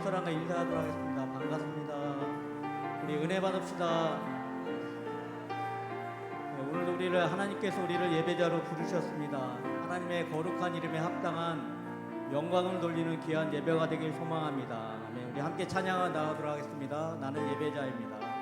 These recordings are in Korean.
사람과 인사하도록 하겠습니다. 반갑습니다. 우리 은혜 받읍시다. 오늘도 우리를 하나님께서 우리를 예배자로 부르셨습니다. 하나님의 거룩한 이름에 합당한 영광을 돌리는 귀한 예배가 되길 소망합니다. 아멘. 우리 함께 찬양을 나가도록 하겠습니다. 나는 예배자입니다.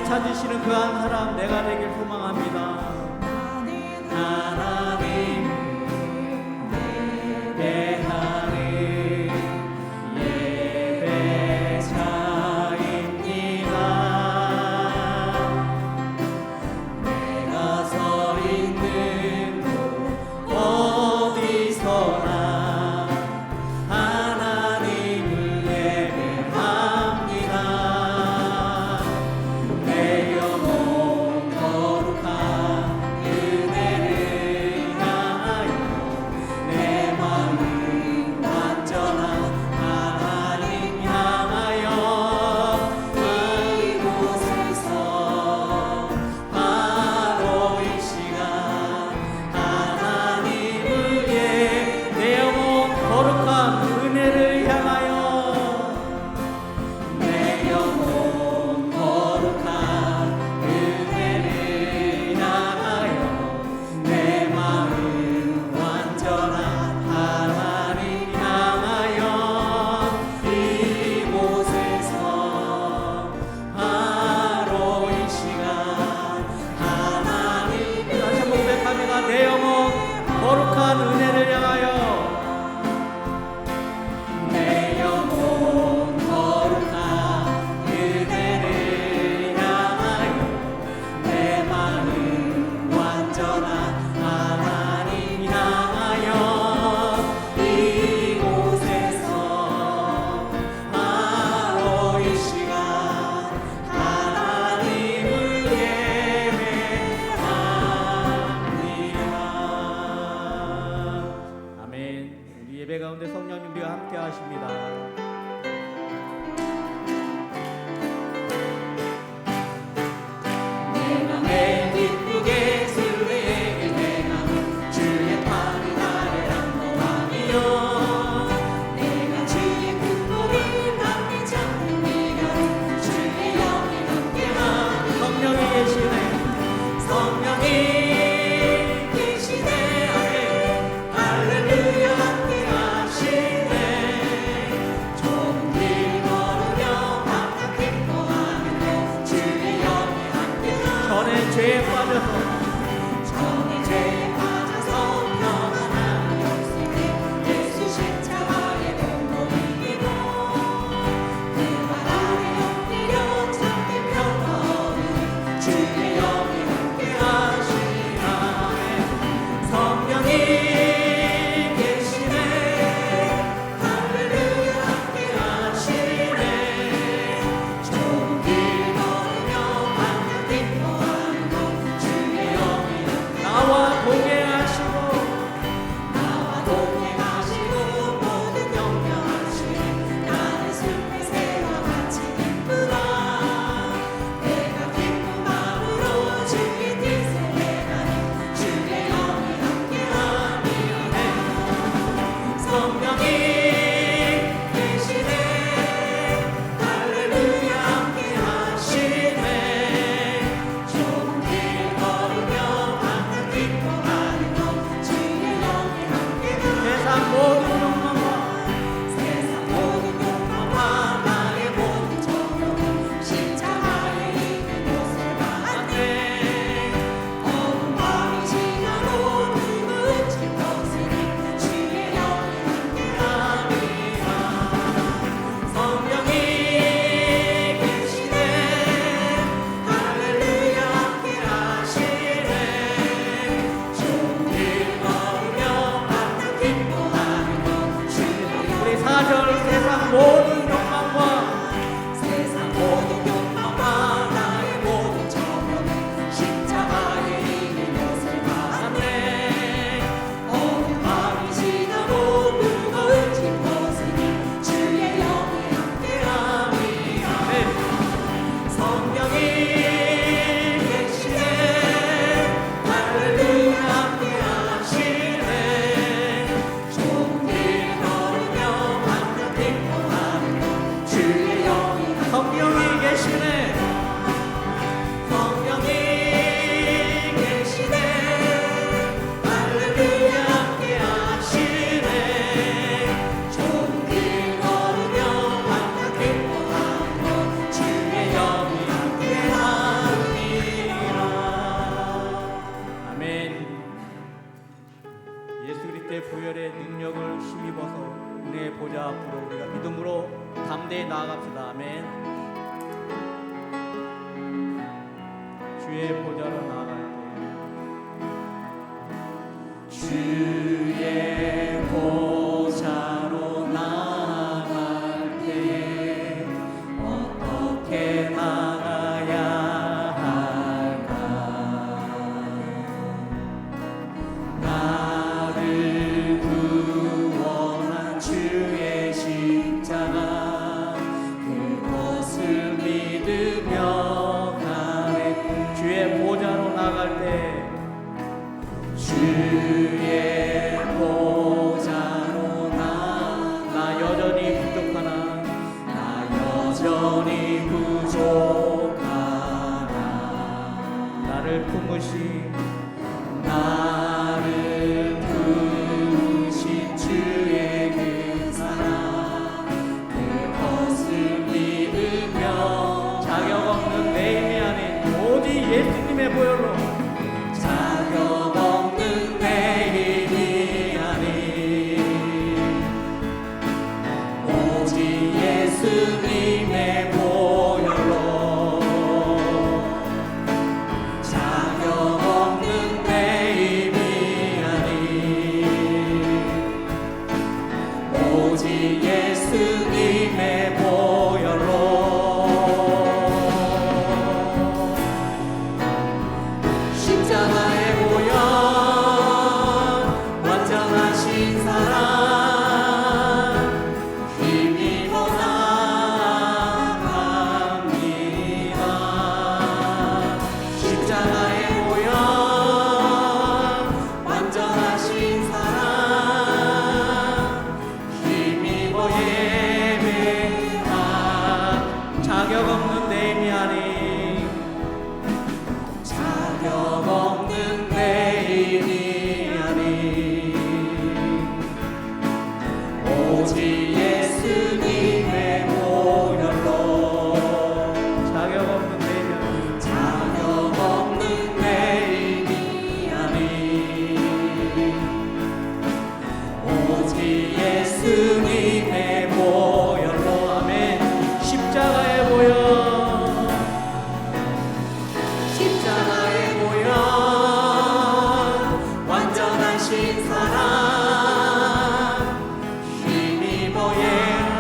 찾으시는 그 한 사람 내가 되길 소망합니다. 하나님 예배하는 예배자입니다. 내가 서 있는 곳 어디서나 하나님을 예배합니다. 예배 가운데 성령님 우리와 함께 하십니다. 내 맘에 기쁘게 주에게 내가 주의 팔이 나를 안보하며 내가 주의 군복을 받기 잡는 네가 주의 영이 함께하니 성령이 계시네 성령이 죄에 빠져서 전에 죄에 빠져서 평안한 영생에 예수 십자가의 공로이기로 그 보혈의 능력을 힘입어서 은혜의 보좌 앞으로 우리가 믿음으로 담대히 나아갑시다. 아멘. 주의 보좌로 나아갈 때 주의 보좌로 나아갈 때 어떻게 나가야 할까? 나를 구원한 주의 십자가 그것을 믿으며 가네. 주의 보좌로 나갈 때 주의 보좌로 나 여전히 부족하나 나를 품으신 주의 그 사랑 그것을 믿으며 자격 없는 내 힘이 아닌 오직 예수님의 보혈로 자격 없는 내 힘이 아닌 오직 예수님의 보혈로 자격 없는 내 힘이 아닌 오직 예수님의 보혈로 십자가의 보혈 완전하신 사랑 힘입어 나갑니다. 십자가의 보혈 완전하신 사랑 힘입어 예배하 자격 없는 내 힘이 아닌 자격 없는 내 힘이 아닌 오직 예수님의 보혈로 자격 없는 내 힘이 아닌 자격 없는 내 힘이 아닌 오직 예수님의 보혈로 아멘. 십자가의 보혈 십자가의 보혈 완전하신 사랑 힘입어 예배합니다.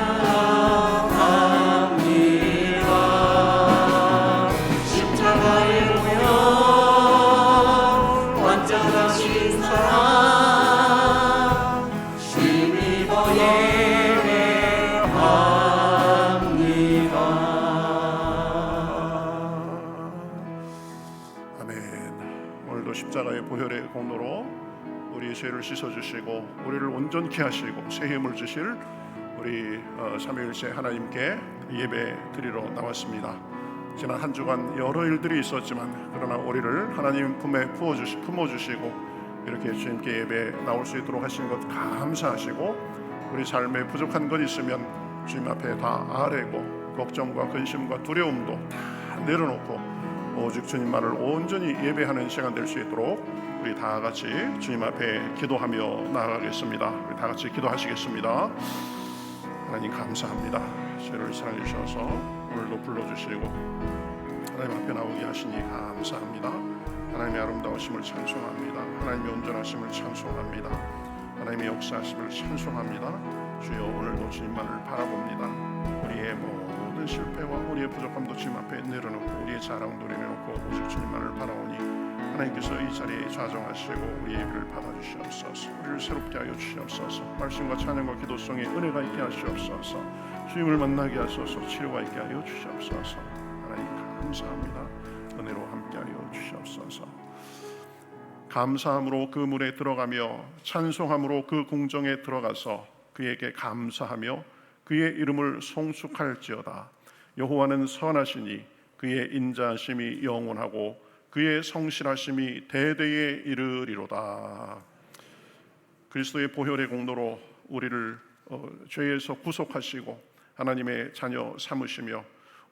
십자가의 보혈 완전하신 사랑 힘입어 예배합니다. 아멘. 오늘도 십자가의 보혈의 공로로 우리의 죄를 씻어주시고 우리를 온전케 하시고 새 힘을 주실 우리 삼위일체 하나님께 예배 드리러 나왔습니다. 지난 한 주간 여러 일들이 있었지만 그러나 우리를 하나님 품에 품어주시고 이렇게 주님께 예배 나올 수 있도록 하신 것 감사하시고 우리 삶에 부족한 것 있으면 주님 앞에 다 아뢰고 걱정과 근심과 두려움도 다 내려놓고 오직 주님만을 온전히 예배하는 시간 될 수 있도록 우리 다 같이 주님 앞에 기도하며 나아가겠습니다. 우리 다 같이 기도하시겠습니다. 하나님 감사합니다. 저희를 사랑해 주셔서 오늘도 불러주시고 하나님 앞에 나오게 하시니 감사합니다. 하나님의 아름다우심을 찬송합니다. 하나님의 온전하심을 찬송합니다. 하나님의 역사하심을 찬송합니다. 주여 오늘도 주님만을 바라봅니다. 우리의 모든 실패와 우리의 부족함도 주님 앞에 내려놓고 우리의 자랑도 내려놓고 오직 주님만을 바라오니 하나님께서 이 자리에 좌정하시고 우리 예배를 받아주시옵소서. 우리를 새롭게 하여 주시옵소서. 말씀과 찬양과 기도성에 은혜가 있게 하시옵소서. 주님을 만나게 하소서. 치료가 있게 하여 주시옵소서. 하나님 감사합니다. 은혜로 함께 하여 주시옵소서. 감사함으로 그 문에 들어가며 찬송함으로 그 궁정에 들어가서 그에게 감사하며 그의 이름을 송축할지어다. 여호와는 선하시니 그의 인자하심이 영원하고 그의 성실하심이 대대에 이르리로다. 그리스도의 보혈의 공로로 우리를 죄에서 구속하시고 하나님의 자녀 삼으시며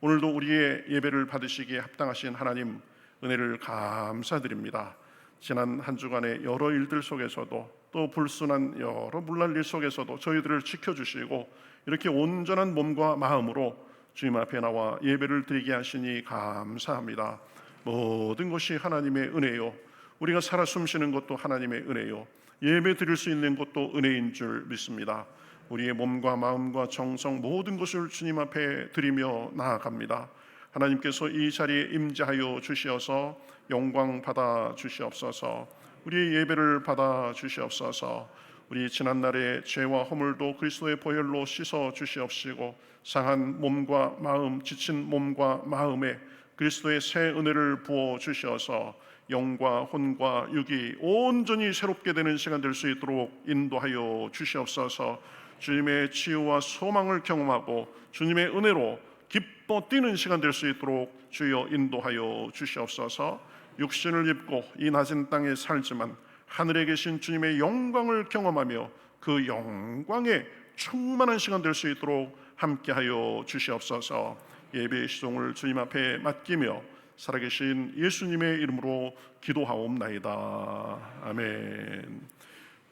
오늘도 우리의 예배를 받으시기에 합당하신 하나님 은혜를 감사드립니다. 지난 한 주간의 여러 일들 속에서도 또 또 불순한 여러 물난리 속에서도 저희들을 지켜주시고 이렇게 온전한 몸과 마음으로 주님 앞에 나와 예배를 드리게 하시니 감사합니다. 모든 것이 하나님의 은혜요, 우리가 살아 숨쉬는 것도 하나님의 은혜요, 예배 드릴 수 있는 것도 은혜인 줄 믿습니다. 우리의 몸과 마음과 정성 모든 것을 주님 앞에 드리며 나아갑니다. 하나님께서 이 자리에 임재하여 주시어서 영광 받아 주시옵소서. 우리의 예배를 받아 주시옵소서. 우리 지난날의 죄와 허물도 그리스도의 보혈로 씻어 주시옵시고 상한 몸과 마음, 지친 몸과 마음에 그리스도의 새 은혜를 부어 주셔서 영과 혼과 육이 온전히 새롭게 되는 시간 될 수 있도록 인도하여 주시옵소서. 주님의 치유와 소망을 경험하고 주님의 은혜로 기뻐 뛰는 시간 될 수 있도록 주여 인도하여 주시옵소서. 육신을 입고 이 낮은 땅에 살지만 하늘에 계신 주님의 영광을 경험하며 그 영광에 충만한 시간 될 수 있도록 함께하여 주시옵소서. 예배의 시종을 주님 앞에 맡기며 살아계신 예수님의 이름으로 기도하옵나이다. 아멘.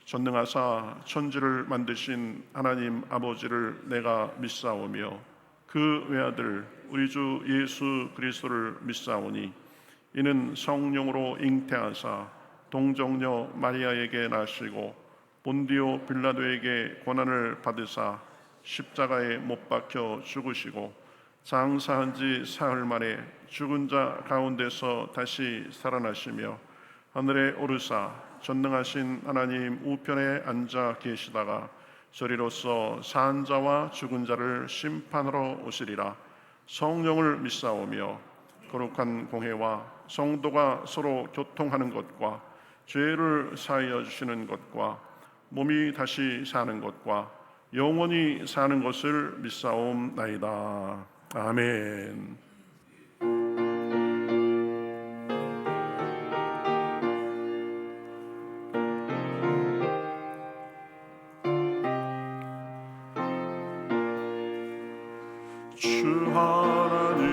전능하사 천지를 만드신 하나님 아버지를 내가 믿사오며 그 외아들 우리 주 예수 그리스도를 믿사오니 이는 성령으로 잉태하사 동정녀 마리아에게 나시고 본디오 빌라도에게 고난을 받으사 십자가에 못 박혀 죽으시고 장사한 지 사흘 만에 죽은 자 가운데서 다시 살아나시며 하늘에 오르사 전능하신 하나님 우편에 앉아 계시다가 저리로서 산 자와 죽은 자를 심판하러 오시리라. 성령을 믿사오며 거룩한 공회와 성도가 서로 교통하는 것과 죄를 사하여 주시는 것과 몸이 다시 사는 것과 영원히 사는 것을 믿사옵나이다. 아멘. 주 하나님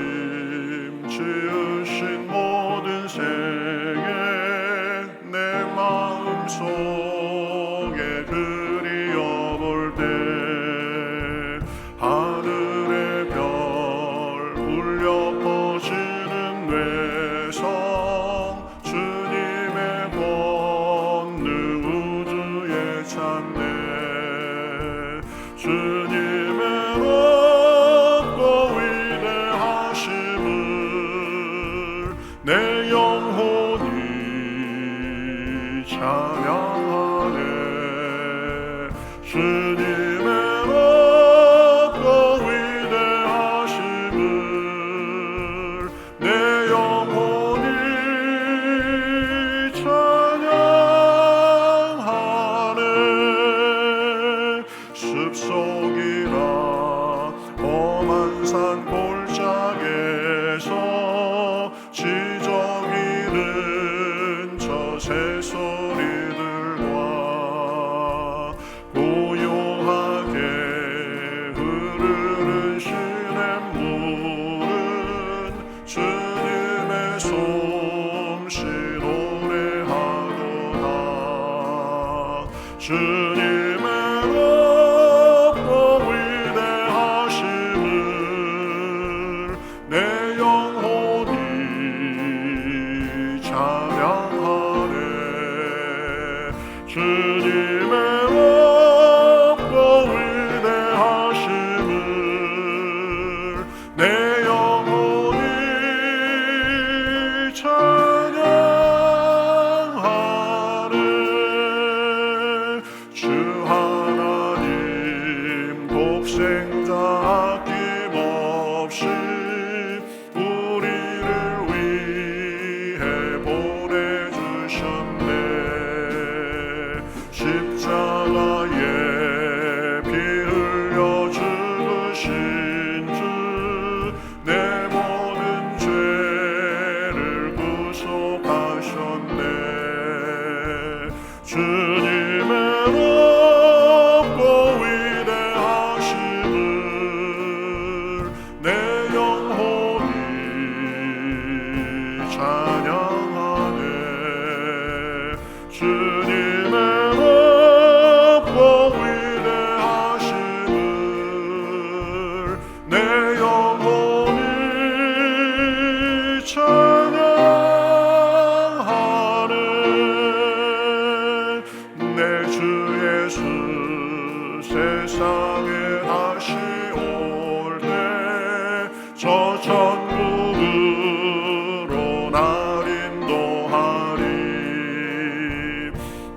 지으신 모든 생에 내 마음속에 그리워볼 때 하늘의 별 울려 퍼지는 외성 주님의 권능 우주에 찬네. 주님의 내 영혼이 찬양하네. 주님의 높고 위대하심을 내 영혼이 찬양하네. 숲속이나 험한 산 골짜기에서 지저귀는 저 새소리들과 고요하게 흐르는 시냇물은 주님의 솜씨 노래하도다. 주님의 높고 위대하심을 내 영혼이 찬양하네. 주님의 높고 위대하심을 내 영혼이 찬양하네. 주 하나님 독생자 아낌없이 우리를 위해 보내주셨네. 십자가에 피 흘려 죽으신 주 내 모든 죄를 구속하셨네. 주님의 높고 위대하심을 내 영혼이 찬양하네. 주님의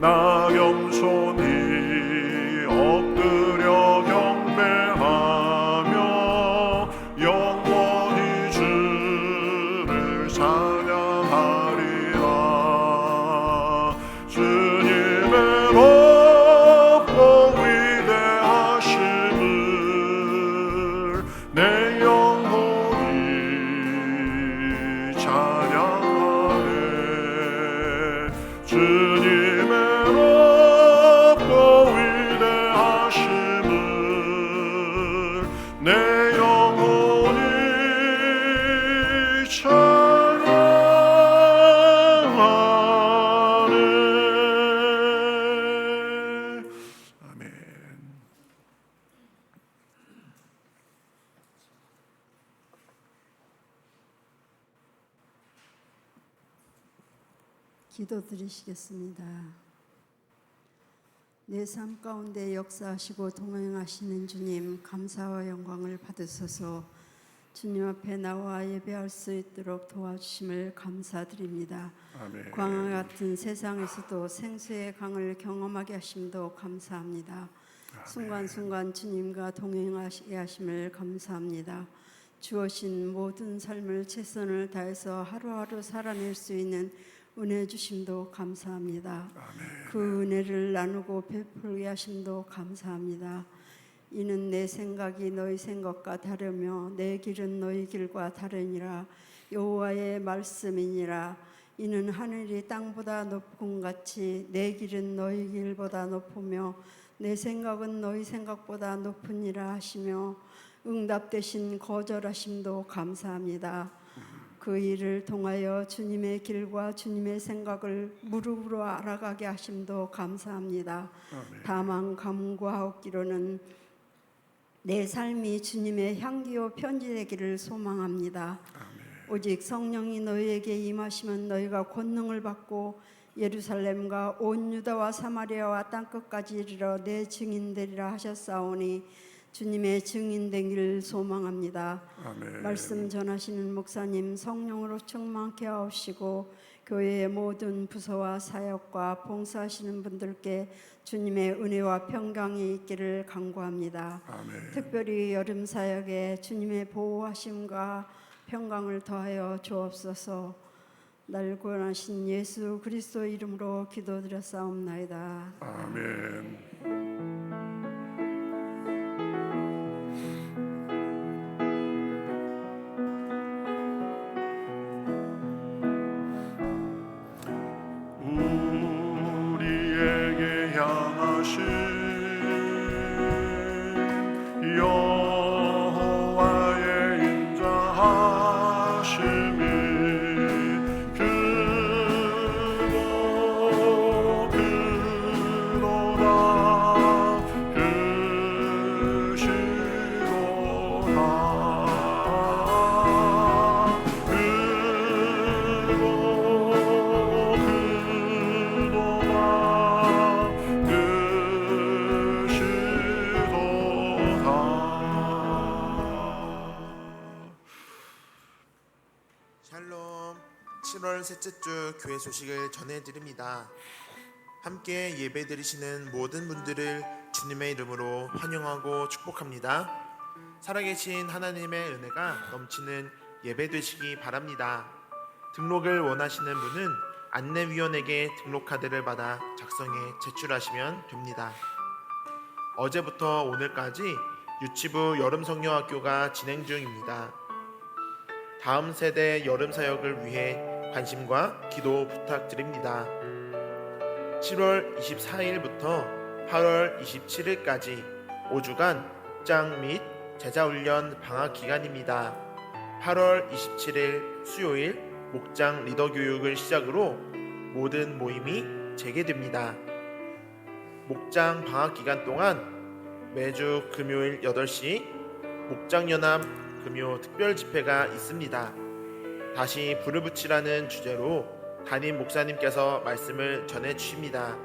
나 겸손히 엎드려 경배하며 영원히 주를 찬양하리라. 주님의 높고 위대하심을 내 영혼이 찬양하네. 주님의 높고 위대하심을 내 영혼이 찬양하네. 아멘. 기도드리시겠습니다. 내 삶 가운데 역사하시고 동행하시는 주님, 감사와 영광을 받으소서. 주님 앞에 나와 예배할 수 있도록 도와주심을 감사드립니다. 아멘. 광야 같은 세상에서도 생수의 강을 경험하게 하심도 감사합니다. 순간순간 주님과 동행하게 하심을 감사합니다. 주어진 모든 삶을 최선을 다해서 하루하루 살아낼 수 있는 은혜 주심도 감사합니다. 그 은혜를 나누고 베풀게 하심도 감사합니다. 이는 내 생각이 너희 생각과 다르며 내 길은 너희 길과 다르니라. 여호와의 말씀이니라. 이는 하늘이 땅보다 높음 같이 내 길은 너희 길보다 높으며 내 생각은 너희 생각보다 높으니라 하시며 응답되신 거절하심도 감사합니다. 그 일을 통하여 주님의 길과 주님의 생각을 무릎으로 알아가게 하심도 감사합니다. 다만 간구하옵기로는 내 삶이 주님의 향기요 편지되기를 소망합니다. 오직 성령이 너희에게 임하시면 너희가 권능을 받고 예루살렘과 온 유다와 사마리아와 땅끝까지 이르러 내 증인 되리라 하셨사오니 주님의 증인 되기를 소망합니다. 아멘. 말씀 전하시는 목사님 성령으로 충만케 하옵시고 교회의 모든 부서와 사역과 봉사하시는 분들께 주님의 은혜와 평강이 있기를 간구합니다. 아멘. 특별히 여름 사역에 주님의 보호하심과 평강을 더하여 주옵소서. 날 구원하신 예수 그리스도 이름으로 기도드렸사옵나이다. 아멘. 우리에게 향하신 여호와의 인자하심이 크고 크도다 크시도다 샬롬. 7월 셋째 주 교회 소식을 전해드립니다. 함께 예배드리시는 모든 분들을 주님의 이름으로 환영하고 축복합니다. 살아계신 하나님의 은혜가 넘치는 예배 되시기 바랍니다. 등록을 원하시는 분은 안내위원에게 등록카드를 받아 작성해 제출하시면 됩니다. 어제부터 오늘까지 유치부 여름성녀학교가 진행 중입니다. 다음 세대 여름 사역을 위해 관심과 기도 부탁드립니다. 7월 24일부터 8월 27일까지 5주간 목장 및 제자훈련 방학 기간입니다. 8월 27일 수요일 목장 리더 교육을 시작으로 모든 모임이 재개됩니다. 목장 방학 기간 동안 매주 금요일 8시 목장연합 금요 특별 집회가 있습니다. 다시 불을 붙이라는 주제로 담임 목사님께서 말씀을 전해 주십니다.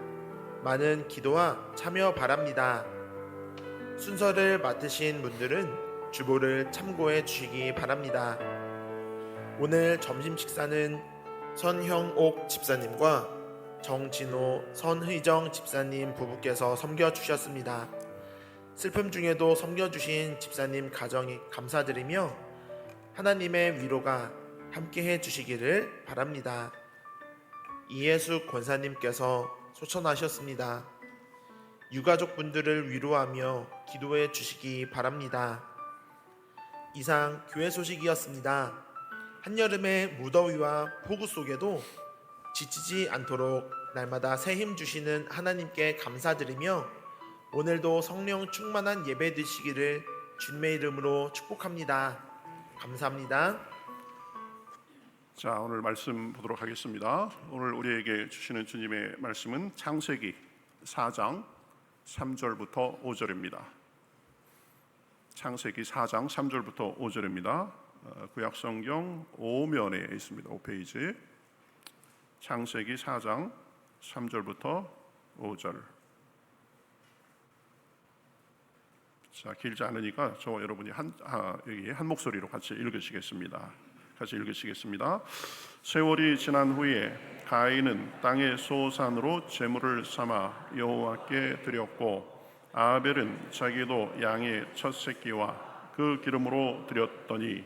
많은 기도와 참여 바랍니다. 순서를 맡으신 분들은 주보를 참고해 주시기 바랍니다. 오늘 점심 식사는 선형옥 집사님과 정진호, 선의정 집사님 부부께서 섬겨주셨습니다. 슬픔 중에도 섬겨주신 집사님 가정이 감사드리며 하나님의 위로가 함께해 주시기를 바랍니다. 이예숙 권사님께서 소천하셨습니다. 유가족분들을 위로하며 기도해 주시기 바랍니다. 이상 교회 소식이었습니다. 한여름의 무더위와 폭우 속에도 지치지 않도록 날마다 새 힘 주시는 하나님께 감사드리며 오늘도 성령 충만한 예배 드시기를 주님의 이름으로 축복합니다. 감사합니다. 자, 오늘 말씀 보도록 하겠습니다. 오늘 우리에게 주시는 주님의 말씀은 창세기 4장 3절부터 5절입니다. 창세기 4장 3절부터 5절입니다. 구약성경 5면에 있습니다. 5페이지. 창세기 4장 3절부터 5절. 자, 길지 않으니까 저와 여러분이 여기 한 목소리로 같이 읽으시겠습니다. 같이 읽으시겠습니다. 세월이 지난 후에 가인은 땅의 소산으로 제물을 삼아 여호와께 드렸고 아벨은 자기도 양의 첫 새끼와 그 기름으로 드렸더니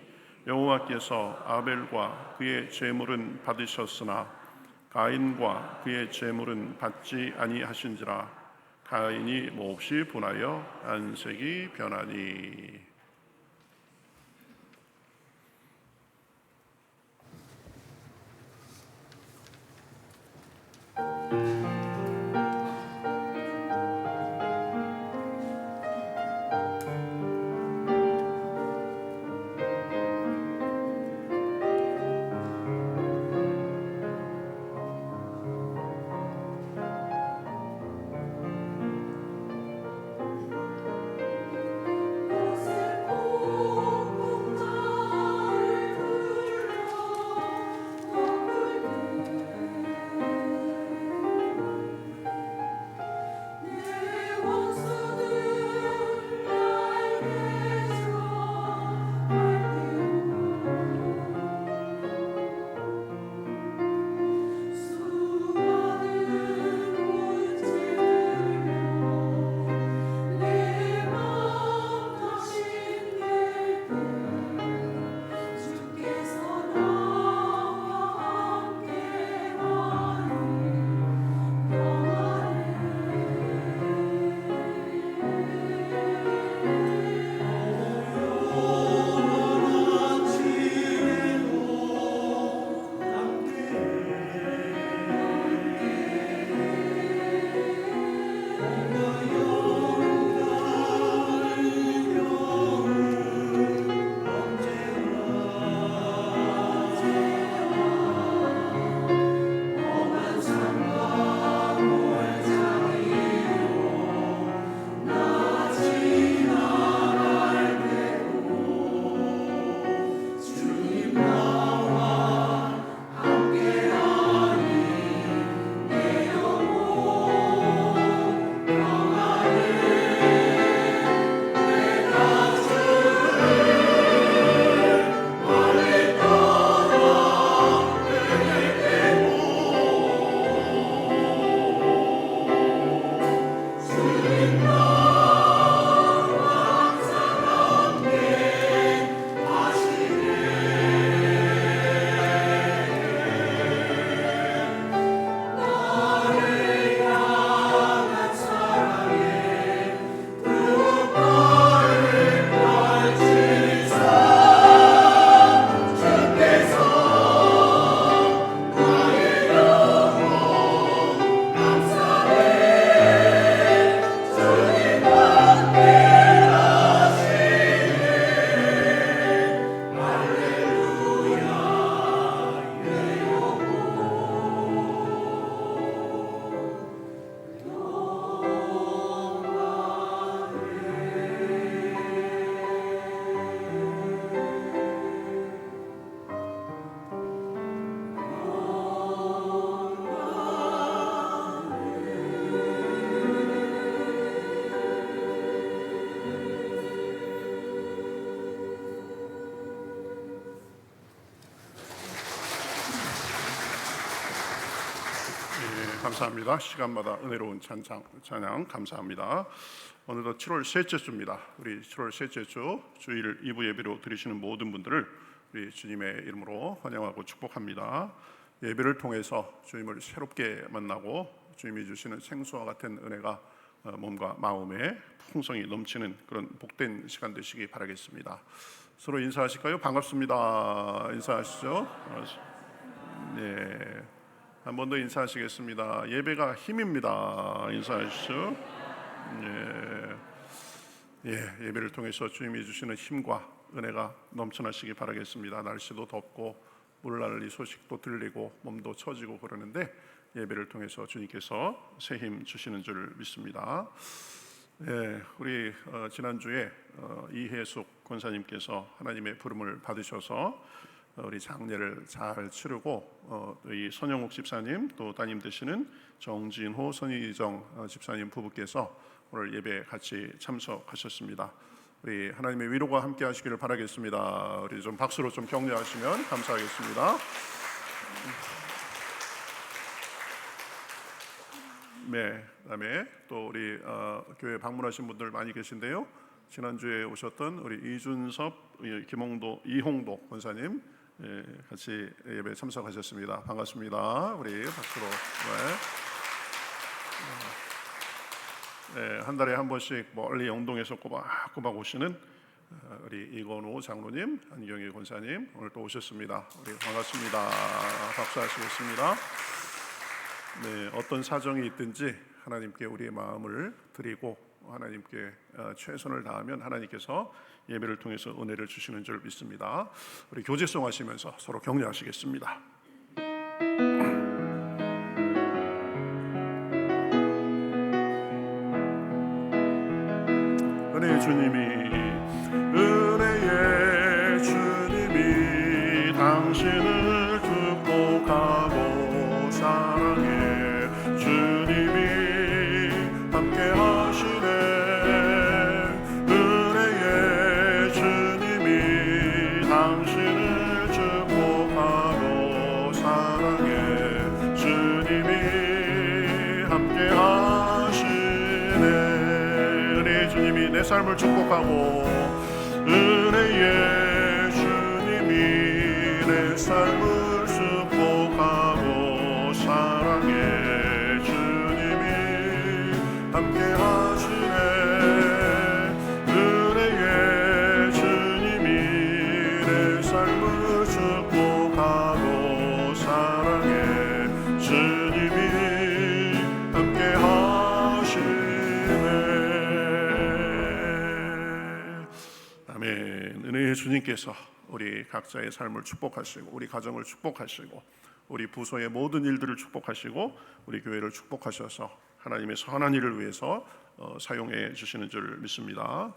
여호와께서 아벨과 그의 제물은 받으셨으나 가인과 그의 제물은 받지 아니하신지라. 가인이 몹시 분하여 안색이 변하니. 감사합니다. 시간마다 은혜로운 찬양 감사합니다. 오늘도 7월 셋째 주입니다. 우리 7월 셋째 주 주일 2부 예배로 드리시는 모든 분들을 우리 주님의 이름으로 환영하고 축복합니다. 예배를 통해서 주님을 새롭게 만나고 주님이 주시는 생수와 같은 은혜가 몸과 마음에 풍성이 넘치는 그런 복된 시간 되시기 바라겠습니다. 서로 인사하실까요? 반갑습니다. 인사하시죠. 네, 한 번 더 인사하시겠습니다. 예배가 힘입니다. 인사하시죠. 예배를 통해서 주님이 주시는 힘과 은혜가 넘쳐나시기 바라겠습니다. 날씨도 덥고 물난리 소식도 들리고 몸도 처지고 그러는데 예배를 통해서 주님께서 새 힘 주시는 줄 믿습니다. 우리 지난주에 이혜숙 권사님께서 하나님의 부름을 받으셔서 우리 장례를 잘 치르고 이 선영욱 집사님 또 따님 되시는 정진호 선희정 집사님 부부께서 오늘 예배 같이 참석하셨습니다. 우리 하나님의 위로가 함께 하시기를 바라겠습니다. 우리 좀 박수로 좀 격려하시면 감사하겠습니다. 네, 그다음에 또 우리 교회 방문하신 분들 많이 계신데요. 지난주에 오셨던 우리 이준섭, 김홍도, 이홍도 권사님 같이 예배 참석하셨습니다. 반갑습니다. 우리 박수로. 한 달에 한 번씩 멀리 영동에서 꼬박꼬박 오시는 우리 이건호 장로님, 안경희 권사님 오늘 또 오셨습니다. 우리 반갑습니다. 박수하시겠습니다. 네, 어떤 사정이 있든지 하나님께 우리의 마음을 드리고 하나님께 최선을 다하면 하나님께서 예배를 통해서 은혜를 주시는 줄 믿습니다. 우리 교제송 하시면서 서로 격려하시겠습니다. 은혜의 주님이 당신을 축복하고 사랑해. 주님이 함께 하시네. 은혜의 주님이 당신을 축복하고 사랑해. 주님이 함께 하시네. 은혜의 주님이 내 삶을 축복하고 은혜의 주님이 내 삶을 축복하고 사랑해. 주님이 함께 하시네. 은혜의 주님이 내 삶을 축복하고 사랑해. 주님이 함께 하시네. 아멘. 은혜의 주님께서 우리 각자의 삶을 축복하시고 우리 가정을 축복하시고 우리 부서의 모든 일들을 축복하시고 우리 교회를 축복하셔서 하나님의 선한 일을 위해서 사용해 주시는 줄 믿습니다.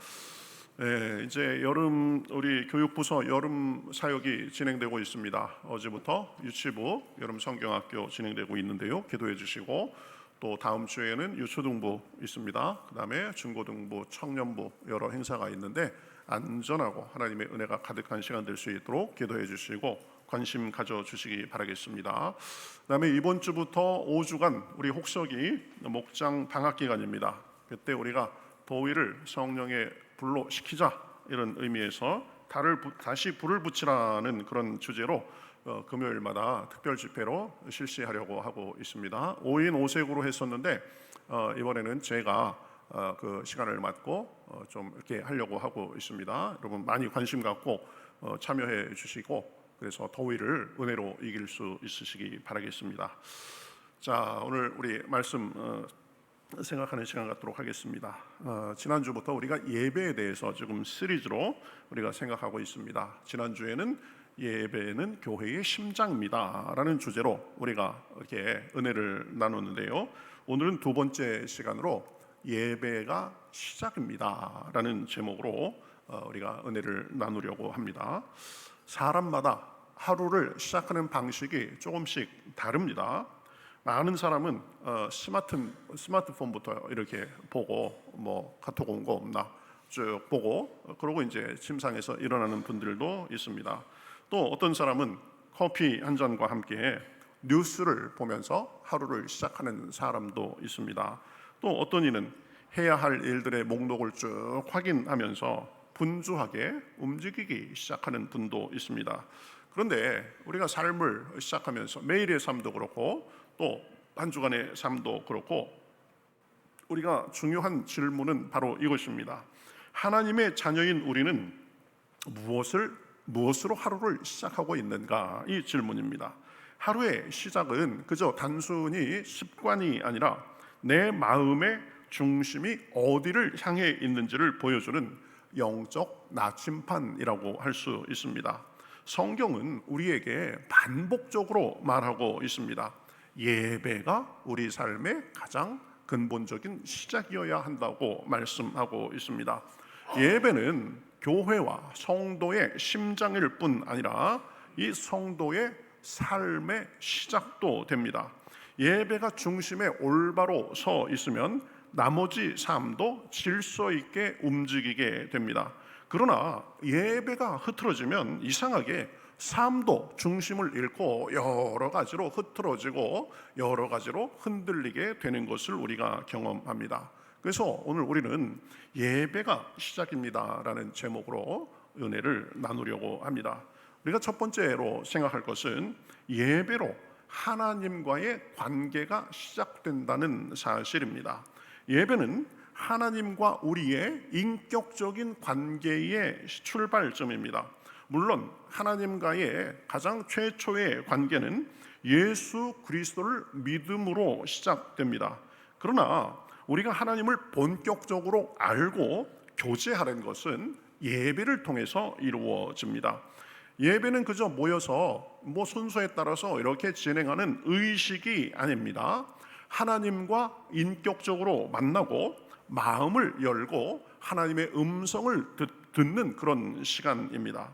이제 여름 우리 교육부서 여름 사역이 진행되고 있습니다. 어제부터 유치부 여름 성경학교 진행되고 있는데요. 기도해 주시고 또 다음 주에는 유초등부 있습니다. 그다음에 중고등부, 청년부 여러 행사가 있는데 안전하고 하나님의 은혜가 가득한 시간 될 수 있도록 기도해 주시고 관심 가져 주시기 바라겠습니다. 그다음에 이번 주부터 5주간 우리 혹석이 목장 방학 기간입니다. 그때 우리가 더위를 성령의 불로 식히자 이런 의미에서 다시 불을 붙이라는 그런 주제로 금요일마다 특별 집회로 실시하려고 하고 있습니다. 5인 5색으로 했었는데 이번에는 제가 그 시간을 맞고 좀 이렇게 하려고 하고 있습니다. 여러분 많이 관심 갖고 참여해 주시고 그래서 더위를 은혜로 이길 수 있으시기 바라겠습니다. 자, 오늘 우리 말씀 생각하는 시간 갖도록 하겠습니다. 지난주부터 우리가 예배에 대해서 지금 시리즈로 우리가 생각하고 있습니다. 지난주에는 예배는 교회의 심장입니다 라는 주제로 우리가 이렇게 은혜를 나눴는데요. 오늘은 두 번째 시간으로 예배가 시작입니다 라는 제목으로 우리가 은혜를 나누려고 합니다. 사람마다 하루를 시작하는 방식이 조금씩 다릅니다. 많은 사람은 스마트폰부터 이렇게 보고 뭐 카톡 온 거 없나 쭉 보고 그러고 이제 침상에서 일어나는 분들도 있습니다. 또 어떤 사람은 커피 한 잔과 함께 뉴스를 보면서 하루를 시작하는 사람도 있습니다. 또 어떤 이는 해야 할 일들의 목록을 쭉 확인하면서 분주하게 움직이기 시작하는 분도 있습니다. 그런데 우리가 삶을 시작하면서 매일의 삶도 그렇고 또 한 주간의 삶도 그렇고 우리가 중요한 질문은 바로 이것입니다. 하나님의 자녀인 우리는 무엇으로 하루를 시작하고 있는가? 이 질문입니다. 하루의 시작은 그저 단순히 습관이 아니라 내 마음의 중심이 어디를 향해 있는지를 보여주는 영적 나침판이라고 할 수 있습니다. 성경은 우리에게 반복적으로 말하고 있습니다. 예배가 우리 삶의 가장 근본적인 시작이어야 한다고 말씀하고 있습니다. 예배는 교회와 성도의 심장일 뿐 아니라 이 성도의 삶의 시작도 됩니다. 예배가 중심에 올바로 서 있으면 나머지 삶도 질서 있게 움직이게 됩니다. 그러나 예배가 흐트러지면 이상하게 삶도 중심을 잃고 여러 가지로 흐트러지고 여러 가지로 흔들리게 되는 것을 우리가 경험합니다. 그래서 오늘 우리는 예배가 시작입니다라는 제목으로 은혜를 나누려고 합니다. 우리가 첫 번째로 생각할 것은 예배로 하나님과의 관계가 시작된다는 사실입니다. 예배는 하나님과 우리의 인격적인 관계의 출발점입니다. 물론 하나님과의 가장 최초의 관계는 예수 그리스도를 믿음으로 시작됩니다. 그러나 우리가 하나님을 본격적으로 알고 교제하는 것은 예배를 통해서 이루어집니다. 예배는 그저 모여서 순서에 따라서 이렇게 진행하는 의식이 아닙니다. 하나님과 인격적으로 만나고 마음을 열고 하나님의 음성을 듣는 그런 시간입니다.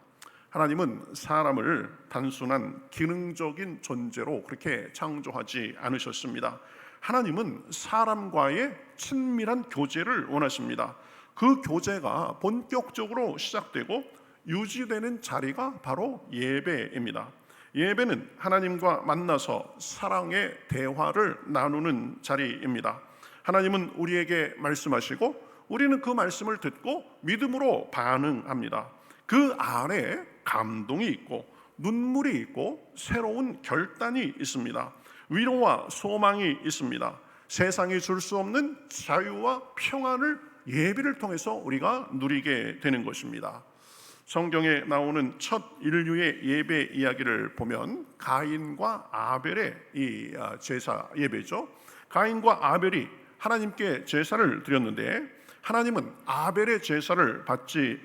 하나님은 사람을 단순한 기능적인 존재로 그렇게 창조하지 않으셨습니다. 하나님은 사람과의 친밀한 교제를 원하십니다. 그 교제가 본격적으로 시작되고 유지되는 자리가 바로 예배입니다. 예배는 하나님과 만나서 사랑의 대화를 나누는 자리입니다. 하나님은 우리에게 말씀하시고 우리는 그 말씀을 듣고 믿음으로 반응합니다. 그 안에 감동이 있고 눈물이 있고 새로운 결단이 있습니다. 위로와 소망이 있습니다. 세상이 줄 수 없는 자유와 평안을 예배를 통해서 우리가 누리게 되는 것입니다. 성경에 나오는 첫 인류의 예배 이야기를 보면 가인과 아벨의 이 제사 예배죠. 가인과 아벨이 하나님께 제사를 드렸는데 하나님은 아벨의 제사를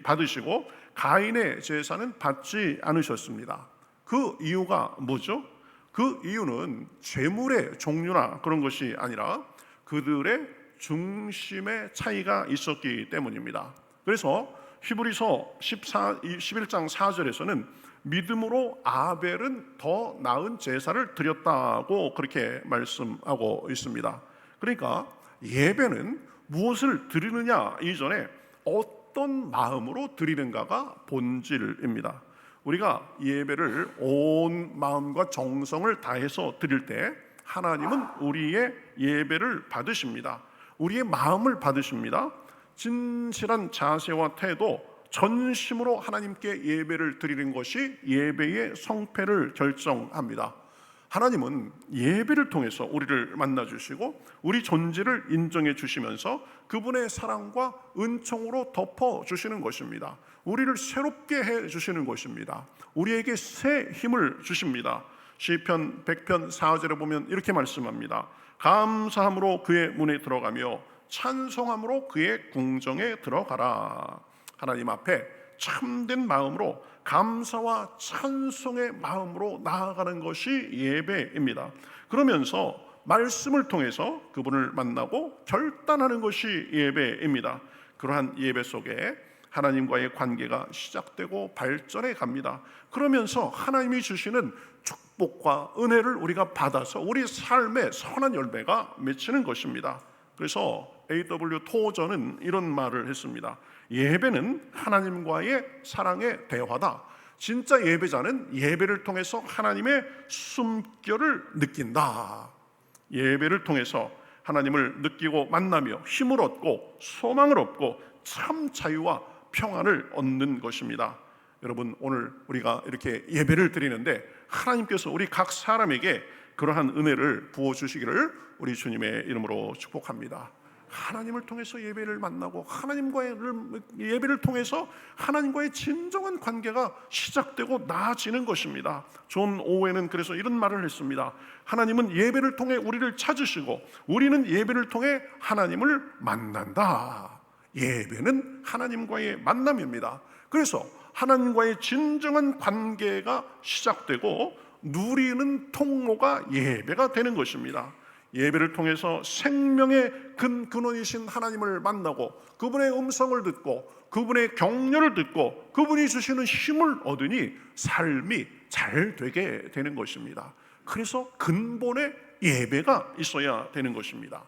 받으시고 가인의 제사는 받지 않으셨습니다. 그 이유가 뭐죠? 그 이유는 제물의 종류나 그런 것이 아니라 그들의 중심의 차이가 있었기 때문입니다. 그래서 히브리서 11장 4절에서는 믿음으로 아벨은 더 나은 제사를 드렸다고 그렇게 말씀하고 있습니다. 그러니까 예배는 무엇을 드리느냐 이전에 어떤 마음으로 드리는가가 본질입니다. 우리가 예배를 온 마음과 정성을 다해서 드릴 때 하나님은 우리의 예배를 받으십니다. 우리의 마음을 받으십니다. 진실한 자세와 태도, 전심으로 하나님께 예배를 드리는 것이 예배의 성패를 결정합니다. 하나님은 예배를 통해서 우리를 만나주시고 우리 존재를 인정해 주시면서 그분의 사랑과 은총으로 덮어주시는 것입니다. 우리를 새롭게 해주시는 것입니다. 우리에게 새 힘을 주십니다. 시편 100편 4절에 보면 이렇게 말씀합니다. 감사함으로 그의 문에 들어가며 찬송함으로 그의 궁정에 들어가라. 하나님 앞에 참된 마음으로 감사와 찬송의 마음으로 나아가는 것이 예배입니다. 그러면서 말씀을 통해서 그분을 만나고 결단하는 것이 예배입니다. 그러한 예배 속에 하나님과의 관계가 시작되고 발전해 갑니다. 그러면서 하나님이 주시는 축복과 은혜를 우리가 받아서 우리 삶의 선한 열매가 맺히는 것입니다. 그래서 A.W. 토저는 이런 말을 했습니다. 예배는 하나님과의 사랑의 대화다. 진짜 예배자는 예배를 통해서 하나님의 숨결을 느낀다. 예배를 통해서 하나님을 느끼고 만나며 힘을 얻고 소망을 얻고 참 자유와 평안을 얻는 것입니다. 여러분, 오늘 우리가 이렇게 예배를 드리는데 하나님께서 우리 각 사람에게 그러한 은혜를 부어주시기를 우리 주님의 이름으로 축복합니다. 하나님을 통해서 예배를 만나고 하나님과의 예배를 통해서 하나님과의 진정한 관계가 시작되고 나아지는 것입니다. 존 오웬은 그래서 이런 말을 했습니다. 하나님은 예배를 통해 우리를 찾으시고 우리는 예배를 통해 하나님을 만난다. 예배는 하나님과의 만남입니다. 그래서 하나님과의 진정한 관계가 시작되고 누리는 통로가 예배가 되는 것입니다. 예배를 통해서 생명의 근원이신 하나님을 만나고 그분의 음성을 듣고 그분의 격려를 듣고 그분이 주시는 힘을 얻으니 삶이 잘 되게 되는 것입니다. 그래서 근본의 예배가 있어야 되는 것입니다.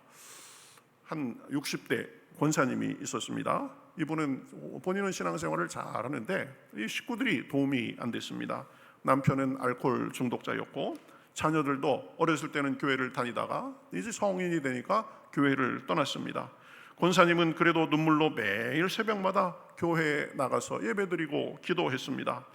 한 60대 권사님이 있었습니다. 이분은 본인은 신앙생활을 잘하는데 이 식구들이 도움이 안 됐습니다. 남편은 알코올 중독자였고 자녀들도 어렸을 때는 교회를 다니다가 이제 성인이 되니까 교회를 떠났습니다. 권사님은 그래도 눈물로 매일 새벽마다 교회에 나가서 예배드리고 기도했습니다.